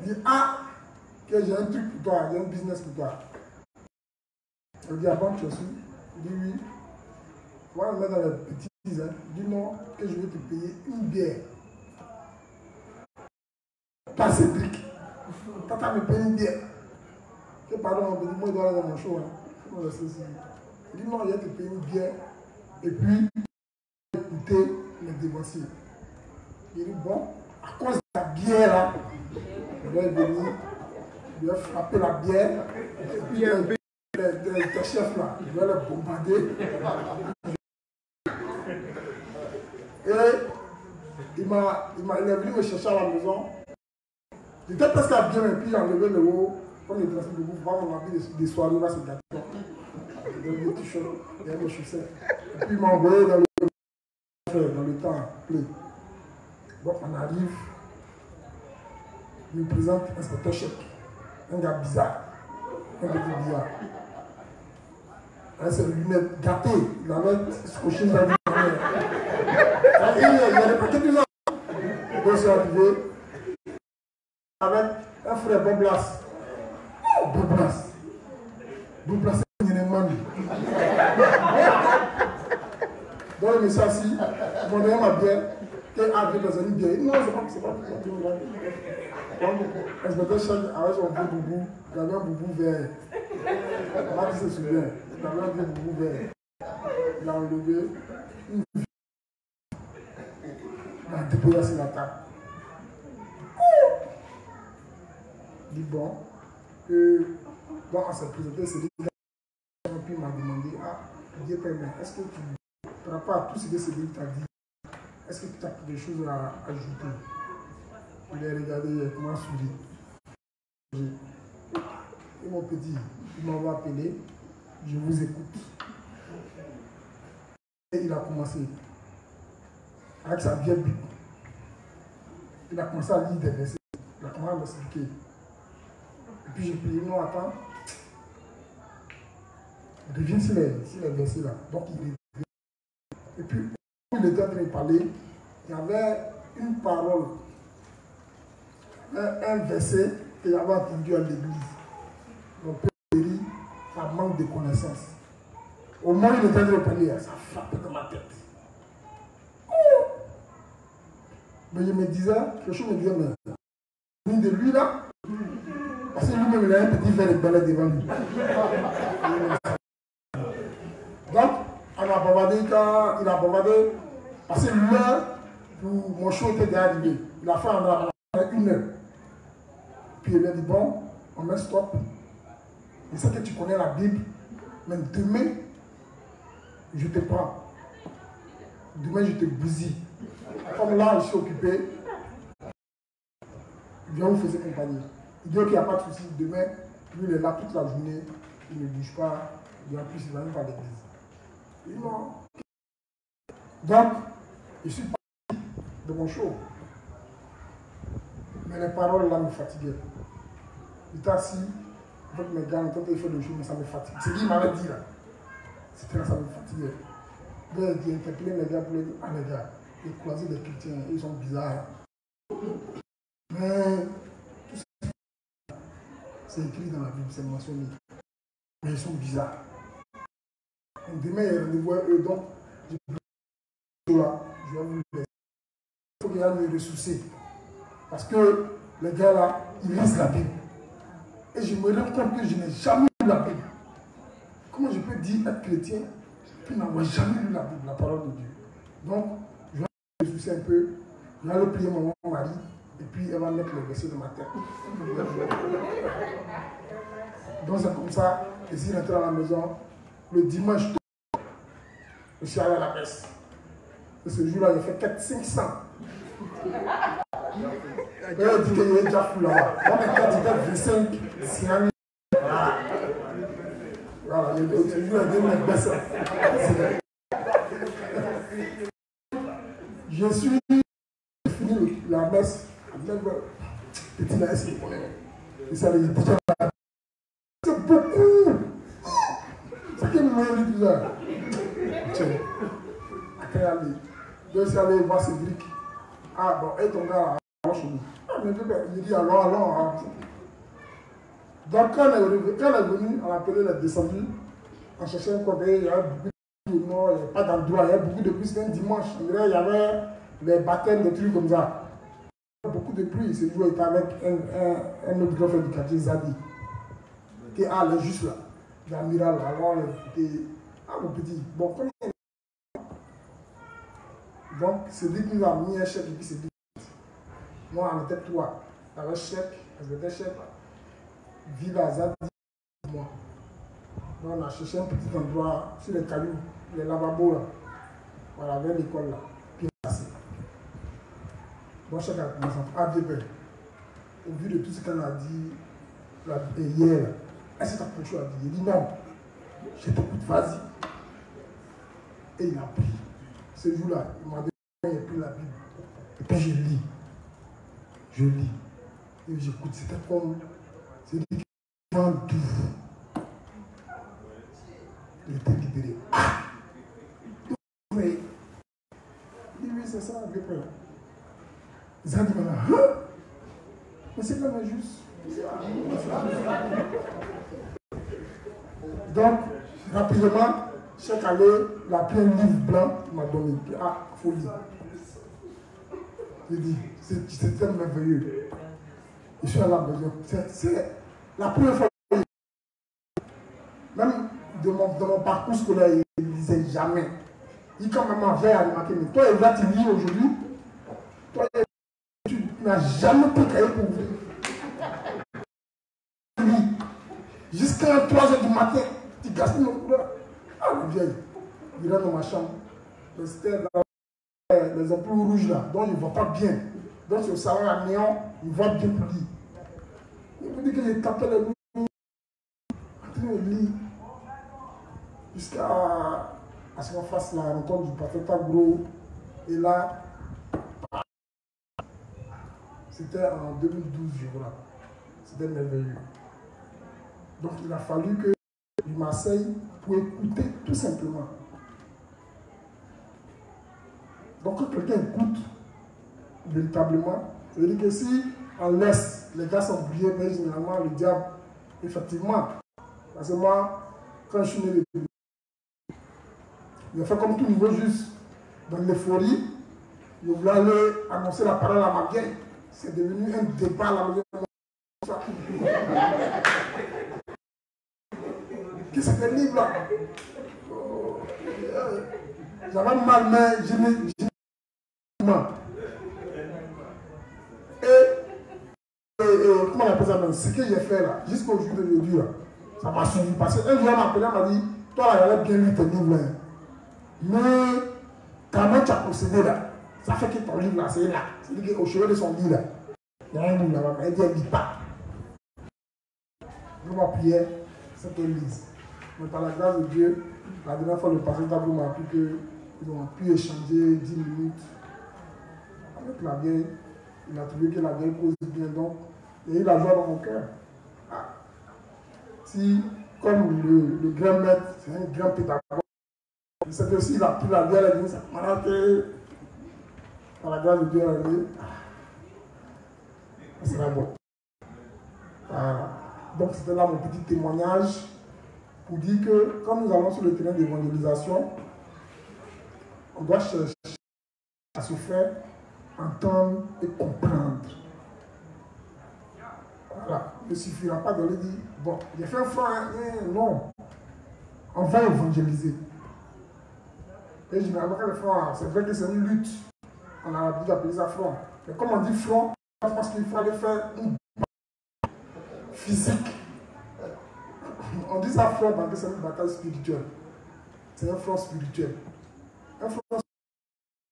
Il dit, ah, que j'ai un truc pour toi, j'ai un business pour toi. Je lui ai dit, ah bon, tu es sûr? Il dit, oui. Tu vas me mettre dans les petits, hein. Il dit, non, que je vais te payer une bière. Pas Cédric. Tata me paye une bière. Que pardon, il dit, moi, je dois aller dans mon show. Hein. Il dit, non, il va te payer une bière. Et puis, écouter les dévoirs. Il dit, bon, à cause de la bière là, je vais venir, je vais frapper la bière, et puis les chefs là, je vais les bombarder. Et il est venu me chercher à la maison. J'étais presque à bien, et puis j'ai enlevé le haut, comme il était debout, on a vu des soirées là, c'est gâteau. Il y a des t-shirts, il y a des chaussettes. Et puis il m'a envoyé dans le temps plein. Donc on arrive, il me présente inspecteur chef, un gars bizarre, un petit bizarre. Avec ses lunettes gâtées, il avait scotché sa vie. Il y a des paquets de gens. Donc je suis arrivé avec un frère Bob Blas. Bob Blas, c'est une émane. Donc il me s'est assis, il m'a donné ma bière. Quel âge dans une bière? Non, c'est pas tout ça. Donc, l'inspecteur chef avait son vieux boubou, il avait un boubou vert. Moi, tu te souviens, il avait un vieux boubou vert. Il a enlevé une vie. Il a déposé sur la table. Il dit bon, donc on s'est présenté, c'est lui qui m'a demandé, ah, Dieu permet, est-ce que tu, par rapport à tout ce que Cédric t'a dit, est-ce que tu as des choses à ajouter? Il a regardé, il m'a souri. Et mon petit, il m'a appelé, je vous écoute. Et il a commencé, avec sa vieille Bible, il a commencé à lire des versets, il a commencé à m'expliquer. Et puis j'ai prié, non, attends, reviens sur les versets là. Donc il revient. Et puis, où il était en train de parler, il y avait une parole, un verset qu'il avait entendu à l'église. Mon père périt par manque de connaissances. Au moment où il était en train de parler, ça frappait dans ma tête. Mais je me disais, quelque chose me disait, mais une de lui là, parce que lui-même il a un petit verre de balai devant lui. Donc, on a bavardé quand il a bavardé, parce que l'heure où mon show était déjà arrivé, il a fait en 1 heure. Puis il a dit, bon, on met stop. Je sais que tu connais la Bible, mais demain, je te prends. Demain, je te bousille. Comme là, je suis occupé, viens vous faire compagnie. Il dit qu'il n'y a pas de souci. Demain, lui, il est là toute la journée, il ne bouge pas, et en plus, il ne va même pas à l'église. Il dit non. Donc, je suis parti de mon show. Mais les paroles là me fatiguaient. Il était assis avec mes gars, quand il fait le show, mais ça me fatigue. C'est ce qu'il m'avait dit là. C'était là, ça me fatiguait. Donc, j'ai interpellé mes gars pour leur dire, ah les gars, les croisés des chrétiens, ils sont bizarres. Mais tout ça, c'est écrit dans la Bible, c'est mentionné. Mais ils sont bizarres. Donc, demain, il y a rendez-vous à eux, donc je vais vous laisser. Il faut qu'il y ait me ressourcer. Parce que les gars là, ils lisent la Bible. Et je me rends compte que je n'ai jamais lu la Bible. Comment je peux dire être chrétien puis n'avoir jamais lu la Bible, la parole de Dieu? Donc, je vais me ressourcer. pousser un peu, je vais aller prier mon mari, et puis elle va mettre le verset de ma tête. Donc c'est comme ça, et si rentré à la maison, le dimanche, je suis allé à la messe. Et ce jour-là, j'ai fait 400-500. Elle a dit qu'il y avait déjà fou là-bas. Moi, maintenant, j'ai fait 25, c'est un. Voilà, le jour-là, j'ai donné la baisse. Je suis fini la messe. Petit là, c'est pour et ça les dit c'est beaucoup. C'est qui me dit tout ça. Tiens. Après, je suis allé voir Cédric. Ah bon, et ton gars là, chez nous. Ah, mais il dit alors. Donc quand elle est venue, on a appelé, elle est descendue. On cherchait un côté, il y avait beaucoup de morts, il n'y avait pas d'endroit, il y avait beaucoup de pluie, c'était un dimanche. Il y avait les baptêmes, des trucs comme ça. Beaucoup de pluie. Ce jour, il était avec un autre grand frère du quartier, Zadi, qui est juste là, dans le Miral. Alors, il était. Ah, mon petit. Bon, comme il est. Donc, Cédric nous a mis un chèque et puis Cédric. Moi, on était trois. Il y avait chèque, on était chèque. Vida, Zadi, moi. Donc, on a cherché un petit endroit sur les cailloux, les lavabos là. Voilà, vers l'école là. Puis, on a passé. Bon, chacun a commencé à dire, au vu de tout ce qu'on a dit hier, est-ce que tu as quelque chose à dire? Il dit non, je t'écoute, vas-y. Et il a pris. Ce jour-là, il m'a dit, il a pris la Bible. Et puis je lis. Et j'écoute, c'était comme, c'est dit qu'il vend tout. Il était libéré. Ah! Il dit, oui, c'est ça, à peu près. Ils ont dit, mais c'est quand même juste. Donc, rapidement, chaque année, il a pris un livre blanc, il m'a donné. Ah, il faut lire. J'ai dit, c'est tellement merveilleux. Je suis à la maison. C'est la première fois que même de mon parcours scolaire, il ne lisait jamais. Il quand même avait à remarquer, mais toi, il va te lire aujourd'hui. Toi, tu n'as jamais pris cahier pour ouvrir. Jusqu'à 3h du matin, tu gaspilles nos couleurs. Ah, le vieil, il est dans ma chambre. C'était les ampoules rouges là, donc il ne voit pas bien. Donc c'est au salon à néon, il voit bien pour lire. Il me dit que j'ai tapé les nuits, en train de lire, jusqu'à ce qu'on fasse la rencontre du Patata Gros. Et là, c'était en 2012, je crois. C'était merveilleux. Donc il a fallu que je m'asseye pour écouter tout simplement. Donc quand quelqu'un écoute véritablement, ça veut dire que si on laisse les gars s'embrouiller, mais généralement le diable, effectivement, parce que moi, quand je suis né, il a fait comme tout niveau juste dans l'euphorie, il voulait aller annoncer la parole à ma vieille. C'est devenu un débat à la maison. Qu'est-ce que c'est le livre là? J'avais mal, mais je n'ai pas. Et comment on appelle ça même? Ce que j'ai fait là, jusqu'au jour d'aujourd'hui, ça m'a suivi. Parce qu'un jour, m'a appelé, m'a dit, toi là, j'avais bien lu tes livres là. Mais comment tu as procédé là? Ça fait que ton livre là, c'est là. C'est-à-dire qu'au chevet de son lit là, il y a un livre là-bas, mais elle dit, elle ne lit pas. Je ma prière, c'est qu'elle lise. Mais par la grâce de Dieu, la dernière fois, le pasteur Tabou m'a appris qu'ils ont pu échanger 10 minutes avec la vieille. Il a trouvé que la vieille cause bien, donc il y a eu la joie dans mon cœur. Ah. Si, comme le grand maître, c'est un grand pédagogue, je sais que s'il a pris la vieille, elle a dit, ça m'a raté. Par la grâce de Dieu, elle a dit, ça sera bon. Voilà. Donc c'était là mon petit témoignage pour dire que quand nous allons sur le terrain d'évangélisation, on doit chercher à se faire entendre et comprendre. Voilà. Il ne suffira pas de lui dire, bon, j'ai fait un frère, non. On va évangéliser. Et généralement, quand les frères, c'est vrai que c'est une lutte On a l'habitude d'appeler ça front. Mais comme on dit front, je pense qu'il faut aller faire une physique. On dit ça front parce que c'est une bataille spirituelle. C'est un front spirituel. Un front spirituel,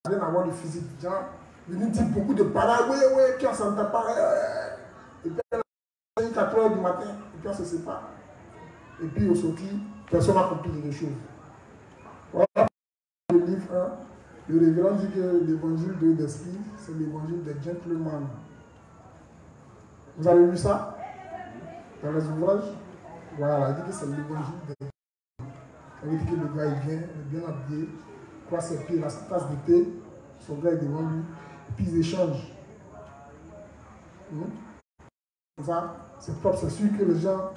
ça n'a rien à voir de physique. Genre, venir dire beaucoup de paroles, oui, puis on s'entend pas. Et puis, à 4h du matin, et puis on se sépare. Et puis, au sorti, personne n'a compris les choses. Voilà le livre 1. Le révérend dit que l'évangile de l'esprit, c'est l'évangile des gentlemen. Vous avez lu ça dans les ouvrages? Voilà, il dit que c'est l'évangile des gentlemen. Ça veut dire que le gars il vient, il est bien habillé, croit ses pieds, la tasse de thé, son gars est devant lui, et puis ils échangent. Comme ça, c'est propre, c'est sûr que les gens.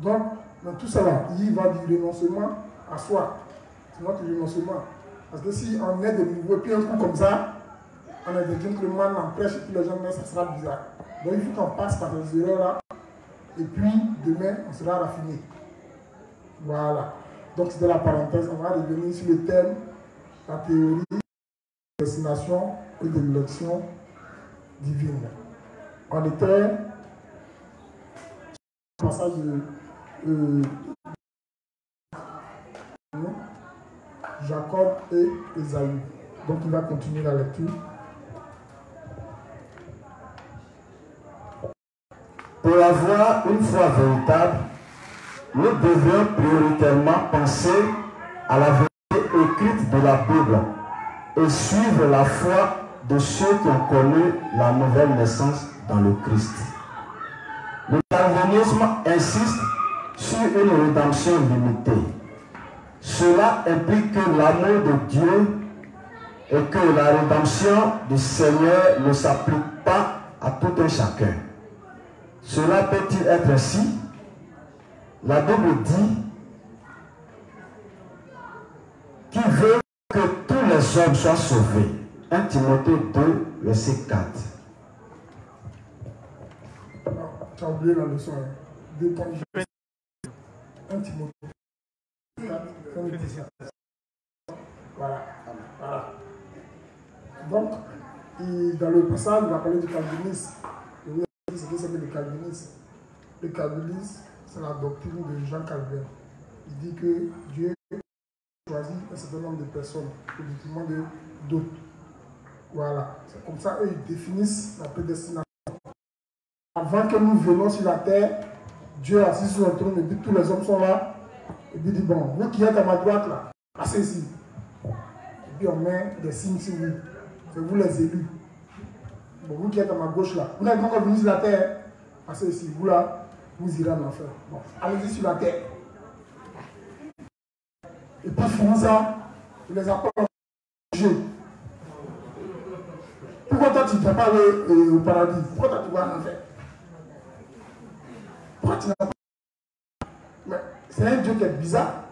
Donc, dans tout ça là, il va du renoncement à soi. C'est notre renoncement. Parce que si on est de nouveau, et puis un coup comme ça, on est des gentlemen, on prêche et puis les gens, mais ça sera bizarre. Donc il faut qu'on passe par ces erreurs-là, et puis demain, on sera raffiné. Voilà. Donc c'était la parenthèse. On va revenir sur le thème, la théorie de la destination et de l'élection divine. On était au passage de Jacob et Ésaü. Donc il va continuer la lecture. Pour avoir une foi véritable, nous devrions prioritairement penser à la vérité écrite de la Bible et suivre la foi de ceux qui ont connu la nouvelle naissance dans le Christ. Le calvinisme insiste sur une rédemption limitée. Cela implique que l'amour de Dieu et que la rédemption du Seigneur ne s'applique pas à tout un chacun. Cela peut-il être ainsi? La Bible dit qu'il veut que tous les hommes soient sauvés. 1 Timothée 2, verset 4. Tu as oublié la leçon. 1 Timothée 4, voilà. Donc, dans le passage, il va parler du calvinisme. C'est que c'est le calvinisme. Le calvinisme, c'est la doctrine de Jean Calvin. Il dit que Dieu choisit un certain nombre de personnes au détriment d'autres. Voilà. C'est comme ça eux ils définissent la prédestination. Avant que nous venions sur la terre, Dieu assis sur le trône et dit tous les hommes sont là. Et puis il dit bon, vous qui êtes à ma droite là, passez ici. Et puis on met des signes sur vous. C'est vous les élus. Bon, vous qui êtes à ma gauche là, vous n'êtes pas encore venus sur la terre, passez ici. Vous là, vous irez en enfer. Bon, allez-y sur la terre. Et puis finissant ça, vous les appelez jeu. Pourquoi toi tu ne vas pas aller au paradis? Pourquoi toi tu vas en enfer? Pourquoi tu n'as pas? Mais c'est un Dieu qui est bizarre.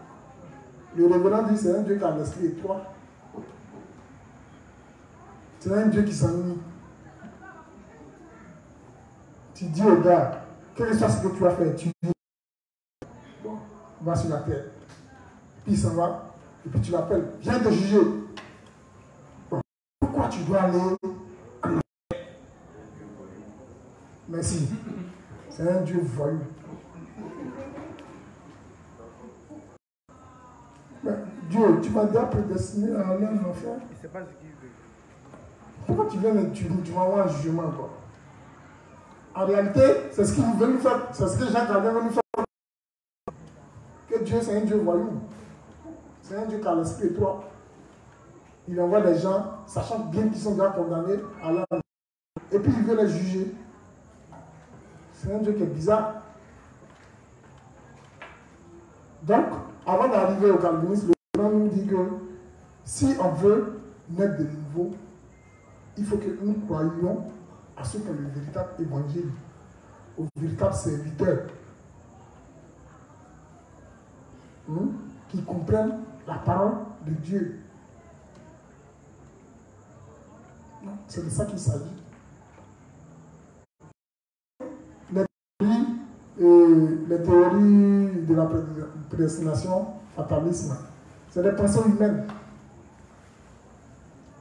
Le révérend dit c'est un Dieu qui a l'esprit étroit. C'est un Dieu qui s'ennuie. Tu dis au gars, quel que soit ce que tu vas faire, tu dis, bon, va sur la terre. Puis il s'en va, et puis tu l'appelles, viens te juger. Bon, pourquoi tu dois aller en enfer? Merci. C'est un Dieu voyou. Mais Dieu, tu m'as déjà prédestiné à aller en enfer. Il ne sait pas ce qu'il veut. Pourquoi tu viens tu m'envoies un jugement quoi? En réalité, c'est ce qu'il veut nous faire, c'est ce que Jean Calvin veut nous faire. Que Dieu, c'est un Dieu voyou. C'est un Dieu qui a l'esprit étroit. Il envoie des gens, sachant bien qu'ils sont déjà condamnés à aller en enfer. Et puis il veut les juger. C'est un Dieu qui est bizarre. Donc, avant d'arriver au calvinisme, le Coran nous dit que si on veut naître de nouveau, il faut que nous croyions à ceux qui ont le véritable évangile, au véritable serviteur, qui comprennent la parole de Dieu. C'est de ça qu'il s'agit. Les théories de la prédestination, fatalisme, c'est des pensées humaines.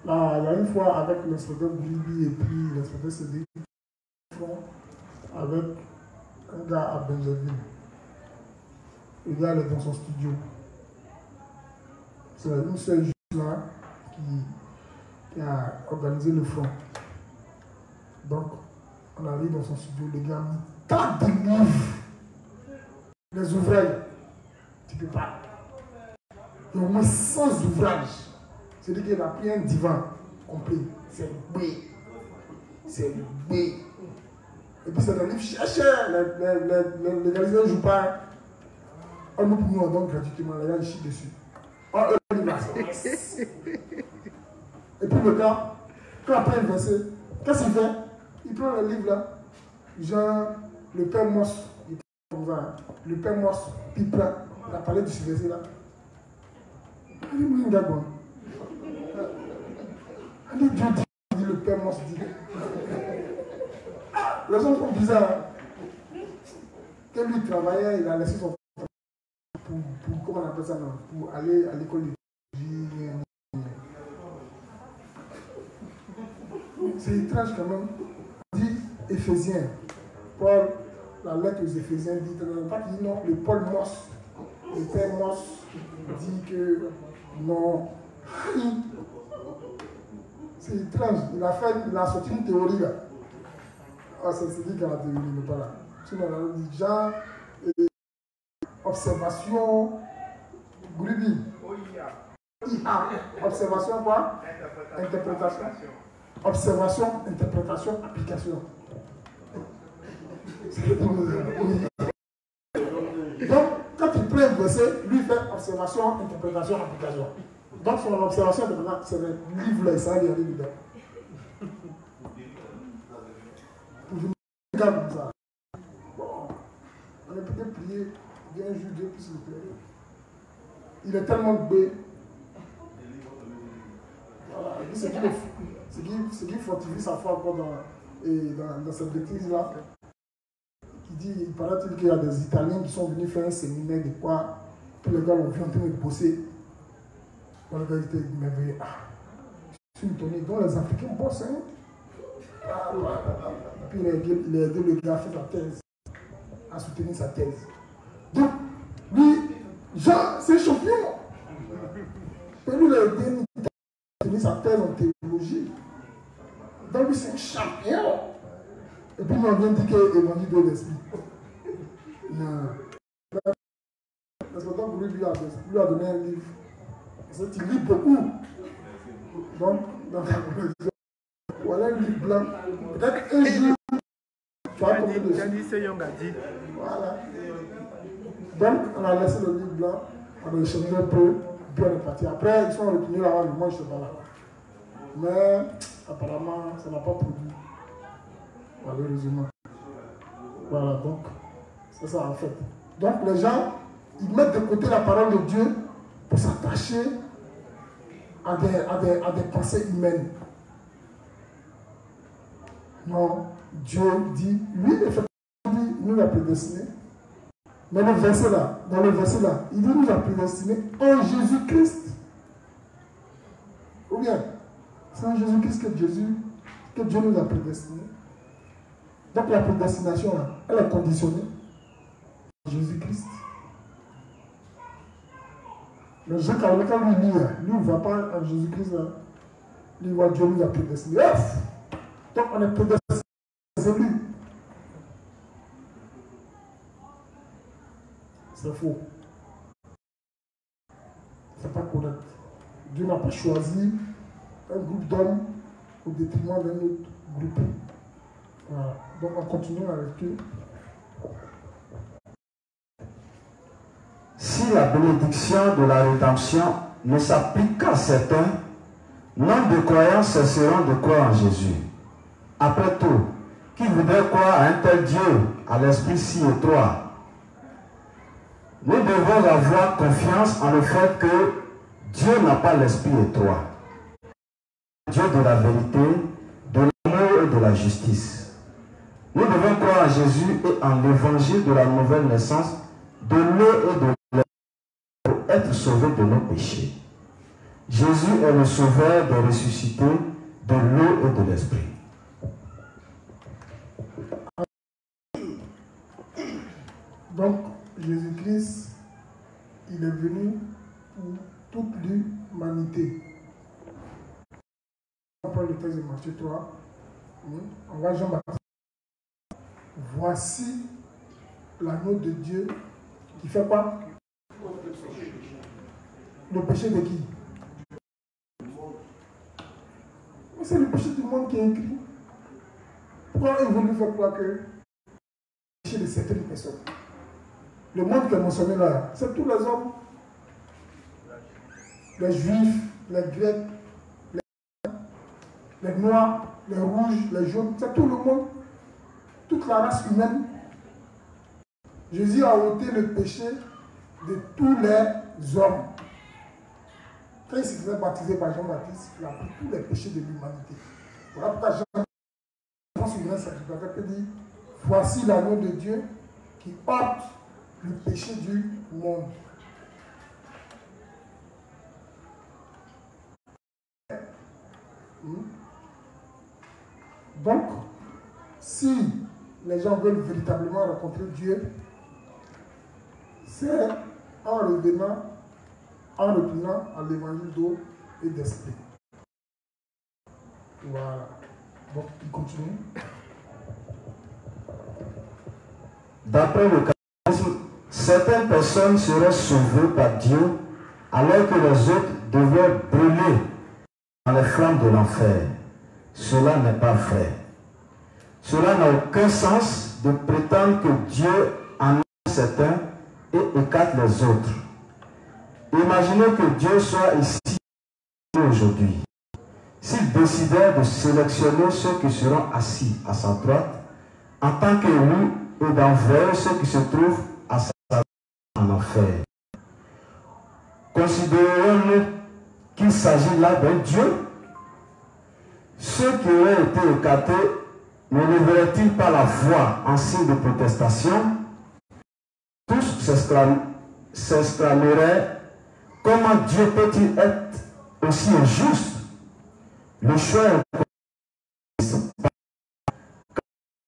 Là, il y a une fois avec l'inspecteur Bilibi et puis l'inspecteur Cédric, avec un gars à Benjerville. Le gars est dans son studio. C'est une seule juge là qui a organisé le front. Donc, on arrive dans son studio, le gars a mis tant de livres, les ouvrages. Tu peux pas. Il y a au moins 100 ouvrages. C'est-à-dire qu'il a pris un divan complet. C'est B. C'est B. Et puis c'est des livres cher. Les Galiciens ne jouent pas. On nous nous donne gratuitement. Les gars, ils chient dessus. Oh, eux, ils passent. Et puis le gars, quand après il verset, qu'est-ce qu'il fait? Il prend le livre là. Genre, le père Moss. Le père Moss, Pipra. Il a parlé de ce verset là. Il dit, Dieu dit, le père Moss dit. Les gens sont bizarres. Quand lui travaillait, il a laissé son pour comment on appelle ça, non, pour aller à l'école de vie. C'est étrange quand même. Il dit Éphésiens. Paul, la lettre aux Éphésiens dit, pas qu'il dit non, le Paul Moss, le père Moss dit que non. C'est étrange. Il a sorti une théorie là. Ah, c'est dit qu'il y a la théorie, mais pas là. Sinon, on a dit genre, observation, Grubi. IA. Observation quoi? Interprétation. Observation, interprétation, application. Donc, quand il prend un verset, lui fait observation, interprétation, application. Donc, son observation, c'est le livre là, ça, il y a dedans. Pour venir comme ça. Bon, on a peut-être prié, bien joué, Dieu puisse le plaire. Il est tellement bé. Voilà, ce qui fortifie sa foi encore dans cette bêtise-là. Qui dit, il paraît-il qu'il y a des Italiens qui sont venus faire un séminaire de quoi, tous les gars ont vu en train de bosser. Quand le gars était merveilleux, je suis étonné, donc les Africains bossent, hein. Et puis il a aidé le gars à faire sa thèse, à soutenir sa thèse. Donc, lui, Jean, c'est champion. Et lui, il a aidé à soutenir sa thèse en théologie. Donc, lui, c'est un champion. Et puis, on vient dire qu'il est évangile de l'esprit. Non. L'inspecteur pour lui a donné un livre. Il lit beaucoup. Donc, voilà un livre blanc. Peut-être un jour, tu vas tomber dessus. Voilà. Donc, on a laissé le livre blanc, on a échangé un peu, puis on est parti. Après, ils sont retenus là-bas, moi je ne sais pas là. Mais, apparemment, ça n'a pas produit. Malheureusement. Voilà, donc, c'est ça en fait. Donc, les gens, ils mettent de côté la parole de Dieu pour s'attacher à des pensées humaines. Non, Dieu dit, lui, effectivement, il nous a prédestinés. Mais dans le verset là, il dit, nous a prédestinés en Jésus-Christ. Ou bien, c'est en Jésus-Christ que Dieu nous a prédestinés. Donc la prédestination, là, elle est conditionnée en Jésus-Christ. Le Jean Carlo, quand lui lit, lui ne va pas en Jésus-Christ, là. Lui voit Dieu nous a prédestinés. Donc on est prédestinés, c'est lui. C'est faux. C'est pas correct. Dieu n'a pas choisi un groupe d'hommes au détriment d'un autre groupe. Voilà. Donc on continue la lecture. Si la bénédiction de la rédemption ne s'applique qu'à certains, nombre de croyants cesseront de croire en Jésus. Après tout, qui voudrait croire à un tel Dieu, à l'esprit si étroit? Nous devons avoir confiance en le fait que Dieu n'a pas l'esprit étroit. Dieu de la vérité, de l'amour et de la justice. Nous devons croire en Jésus et en l'évangile de la nouvelle naissance, de l'eau et de l'air, pour être sauvés de nos péchés. Jésus est le sauveur des ressuscités, de l'eau et de l'esprit. Donc, Jésus-Christ, il est venu pour toute l'humanité. On prend le texte de Matthieu 3. On va Jean-Baptiste. Voici l'agneau de Dieu qui fait quoi? Le péché de qui? Mais c'est le péché du monde qui est écrit. Pourquoi il veut nous faire croire que le péché de certaines personnes? Le monde qui est mentionné là, c'est tous les hommes. Les juifs, les grecs, les noirs, les rouges, les jaunes, c'est tout le monde. Toute la race humaine. Jésus a ôté le péché de tous les hommes. Quand il s'est fait baptiser par Jean-Baptiste, il a pris tous les péchés de l'humanité. Voilà pourquoi Jean-Baptiste peut dire, voici l'agneau de Dieu qui ôte le péché du monde. Donc, si les gens veulent véritablement rencontrer Dieu, c'est en revenant, en retournant à l'évangile d'eau et d'esprit. Voilà. Donc, il continue. D'après le catéchisme, certaines personnes seraient sauvées par Dieu alors que les autres devaient brûler dans les flammes de l'enfer. Cela n'est pas vrai. Cela n'a aucun sens de prétendre que Dieu en a certains et écarte les autres. Imaginez que Dieu soit ici aujourd'hui. S'il décidait de sélectionner ceux qui seront assis à sa droite en tant qu'élus et d'envoyer ceux qui se trouvent à sa droite en enfer, considérons-nous qu'il s'agit là d'un Dieu? Ceux qui auraient été écartés ne leveraient-ils pas la voix en signe de protestation? Tous s'exclameraient: comment Dieu peut-il être aussi injuste? Le choix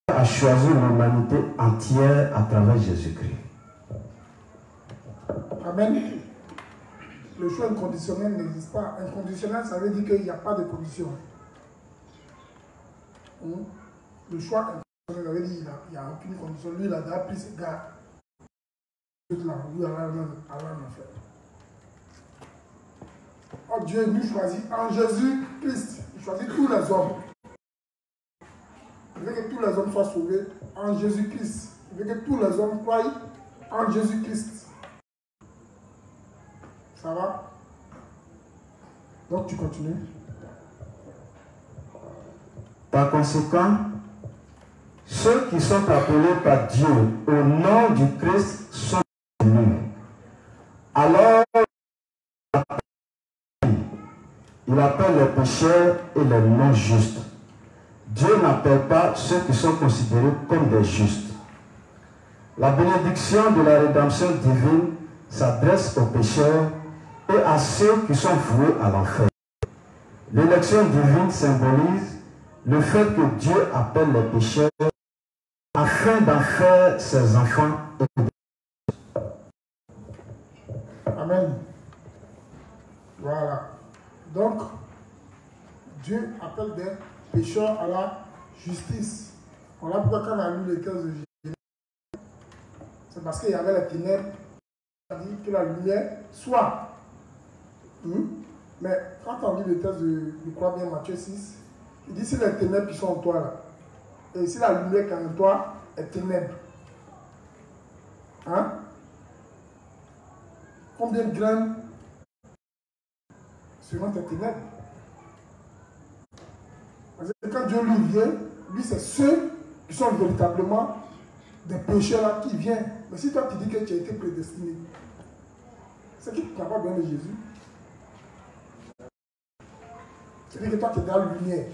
a choisi l'humanité entière à travers Jésus-Christ. Amen. Le choix inconditionnel n'existe pas. Inconditionnel, ça veut dire qu'il n'y a pas de condition. Le choix inconditionnel, ça veut dire qu'il n'y a aucune condition. Lui, il a déjà pris ses gars. Lui, il a en fait. Oh, Dieu nous choisit en Jésus-Christ. Il choisit tous les hommes. Il veut que tous les hommes soient sauvés en Jésus-Christ. Il veut que tous les hommes croient en Jésus-Christ. Ça va? Donc tu continues. Par conséquent, ceux qui sont appelés par Dieu au nom du Christ sont élus. Alors, il appelle les pécheurs et les non justes. Dieu n'appelle pas ceux qui sont considérés comme des justes. La bénédiction de la rédemption divine s'adresse aux pécheurs et à ceux qui sont voués à l'enfer. L'élection divine symbolise le fait que Dieu appelle les pécheurs afin d'en faire ses enfants. Amen. Voilà. Donc, Dieu appelle des pécheurs à la justice. Voilà pourquoi quand on a lu les textes de Jésus, c'est parce qu'il y avait les ténèbres, il a dit que la lumière soit. Mais quand on lit le texte de, je crois bien, Matthieu 6, il dit c'est les ténèbres qui sont en toi là. Et si la lumière qui est en toi est ténèbres. Hein? Combien de graines seront tes ténèbres? Parce que quand Dieu lui vient, lui c'est ceux qui sont véritablement des pécheurs là qui viennent. Mais si toi tu dis que tu as été prédestiné, c'est qui n'a pas besoin de Jésus? C'est-à-dire que toi tu es dans la lumière.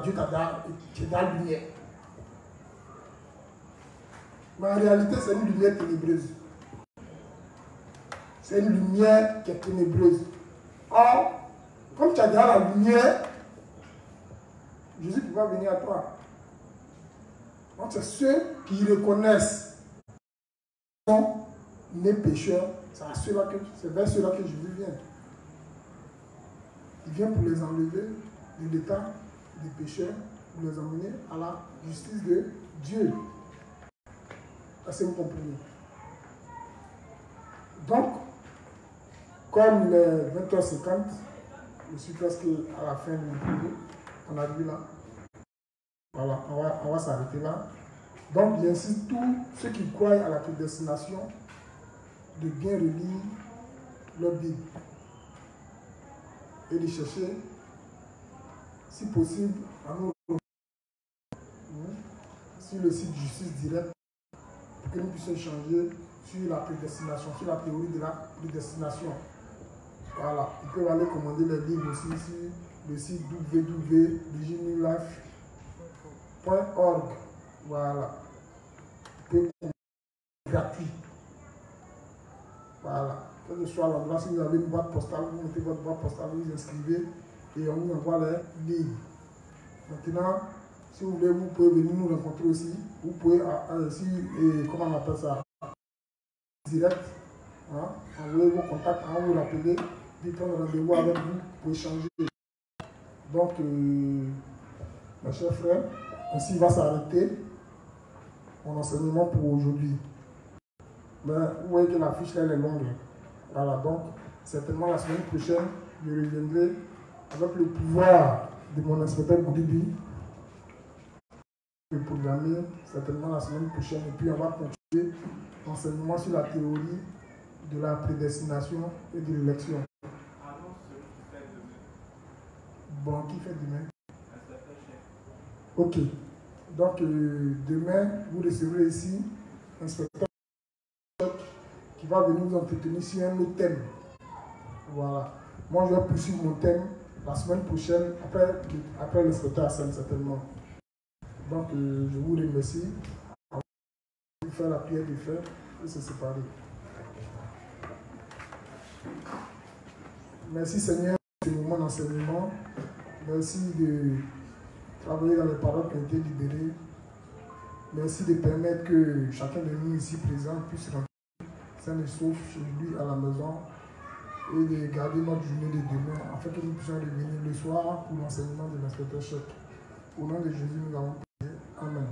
Dieu tu es dans la lumière. Mais en réalité c'est une lumière ténébreuse. c'est une lumière qui est ténébreuse. Or, comme tu as déjà la lumière, Jésus pourra venir à toi. Donc c'est ceux qui reconnaissent qu'ils sont nés pécheurs, c'est vers ceux-là que Jésus vient. Il vient pour les enlever de l'état des pécheurs, pour les emmener à la justice de Dieu. Est-ce que vous comprenez? Donc, comme il est 20h50, je suis presque à la fin de mon vidéo. On a vu là. Voilà, on va s'arrêter là. Donc, j'insiste tous ceux qui croient à la prédestination de bien relire leur Bible et de chercher, si possible, à nous sur le site Justice Direct pour que nous puissions échanger sur la prédestination, sur la théorie de la prédestination. Voilà, ils peuvent aller commander les livres aussi sur le site www.virginlife.org. Voilà. Gratuit. Voilà. Quel que soit l'endroit, si vous avez une boîte postale, vous mettez votre boîte postale, vous vous inscrivez et on vous envoie les livres. Maintenant, si vous voulez, vous pouvez venir nous rencontrer aussi. Vous pouvez, comment on appelle ça? Direct. Hein? Envoyez vos contacts, vous rappelez, dites un rendez-vous avec vous pour échanger. Donc, mes chers frères, ainsi va s'arrêter mon enseignement pour aujourd'hui. Mais vous voyez que la fiche elle est longue. Voilà, donc certainement la semaine prochaine, je reviendrai avec le pouvoir de mon inspecteur Goudibi. Je vais programmer certainement la semaine prochaine et puis on va continuer l'enseignement sur la théorie de la prédestination et de l'élection. Bon, qui fait demain? Ok. Donc, demain, vous recevrez ici un inspecteur qui va venir vous entretenir sur un autre thème. Voilà. Moi, je vais poursuivre mon thème la semaine prochaine, après l'inspecteur Hassan, certainement. Donc, je vous remercie. On va faire la prière de fer et se séparer. Merci Seigneur pour ce moment d'enseignement. Merci de travailler dans les paroles qui ont été libérées. Merci de permettre que chacun de nous ici présents puisse rentrer sain et sauf chez lui à la maison et de garder notre journée de demain afin que nous puissions revenir le soir pour l'enseignement de l'inspecteur chef. Au nom de Jésus, nous avons prié. Amen.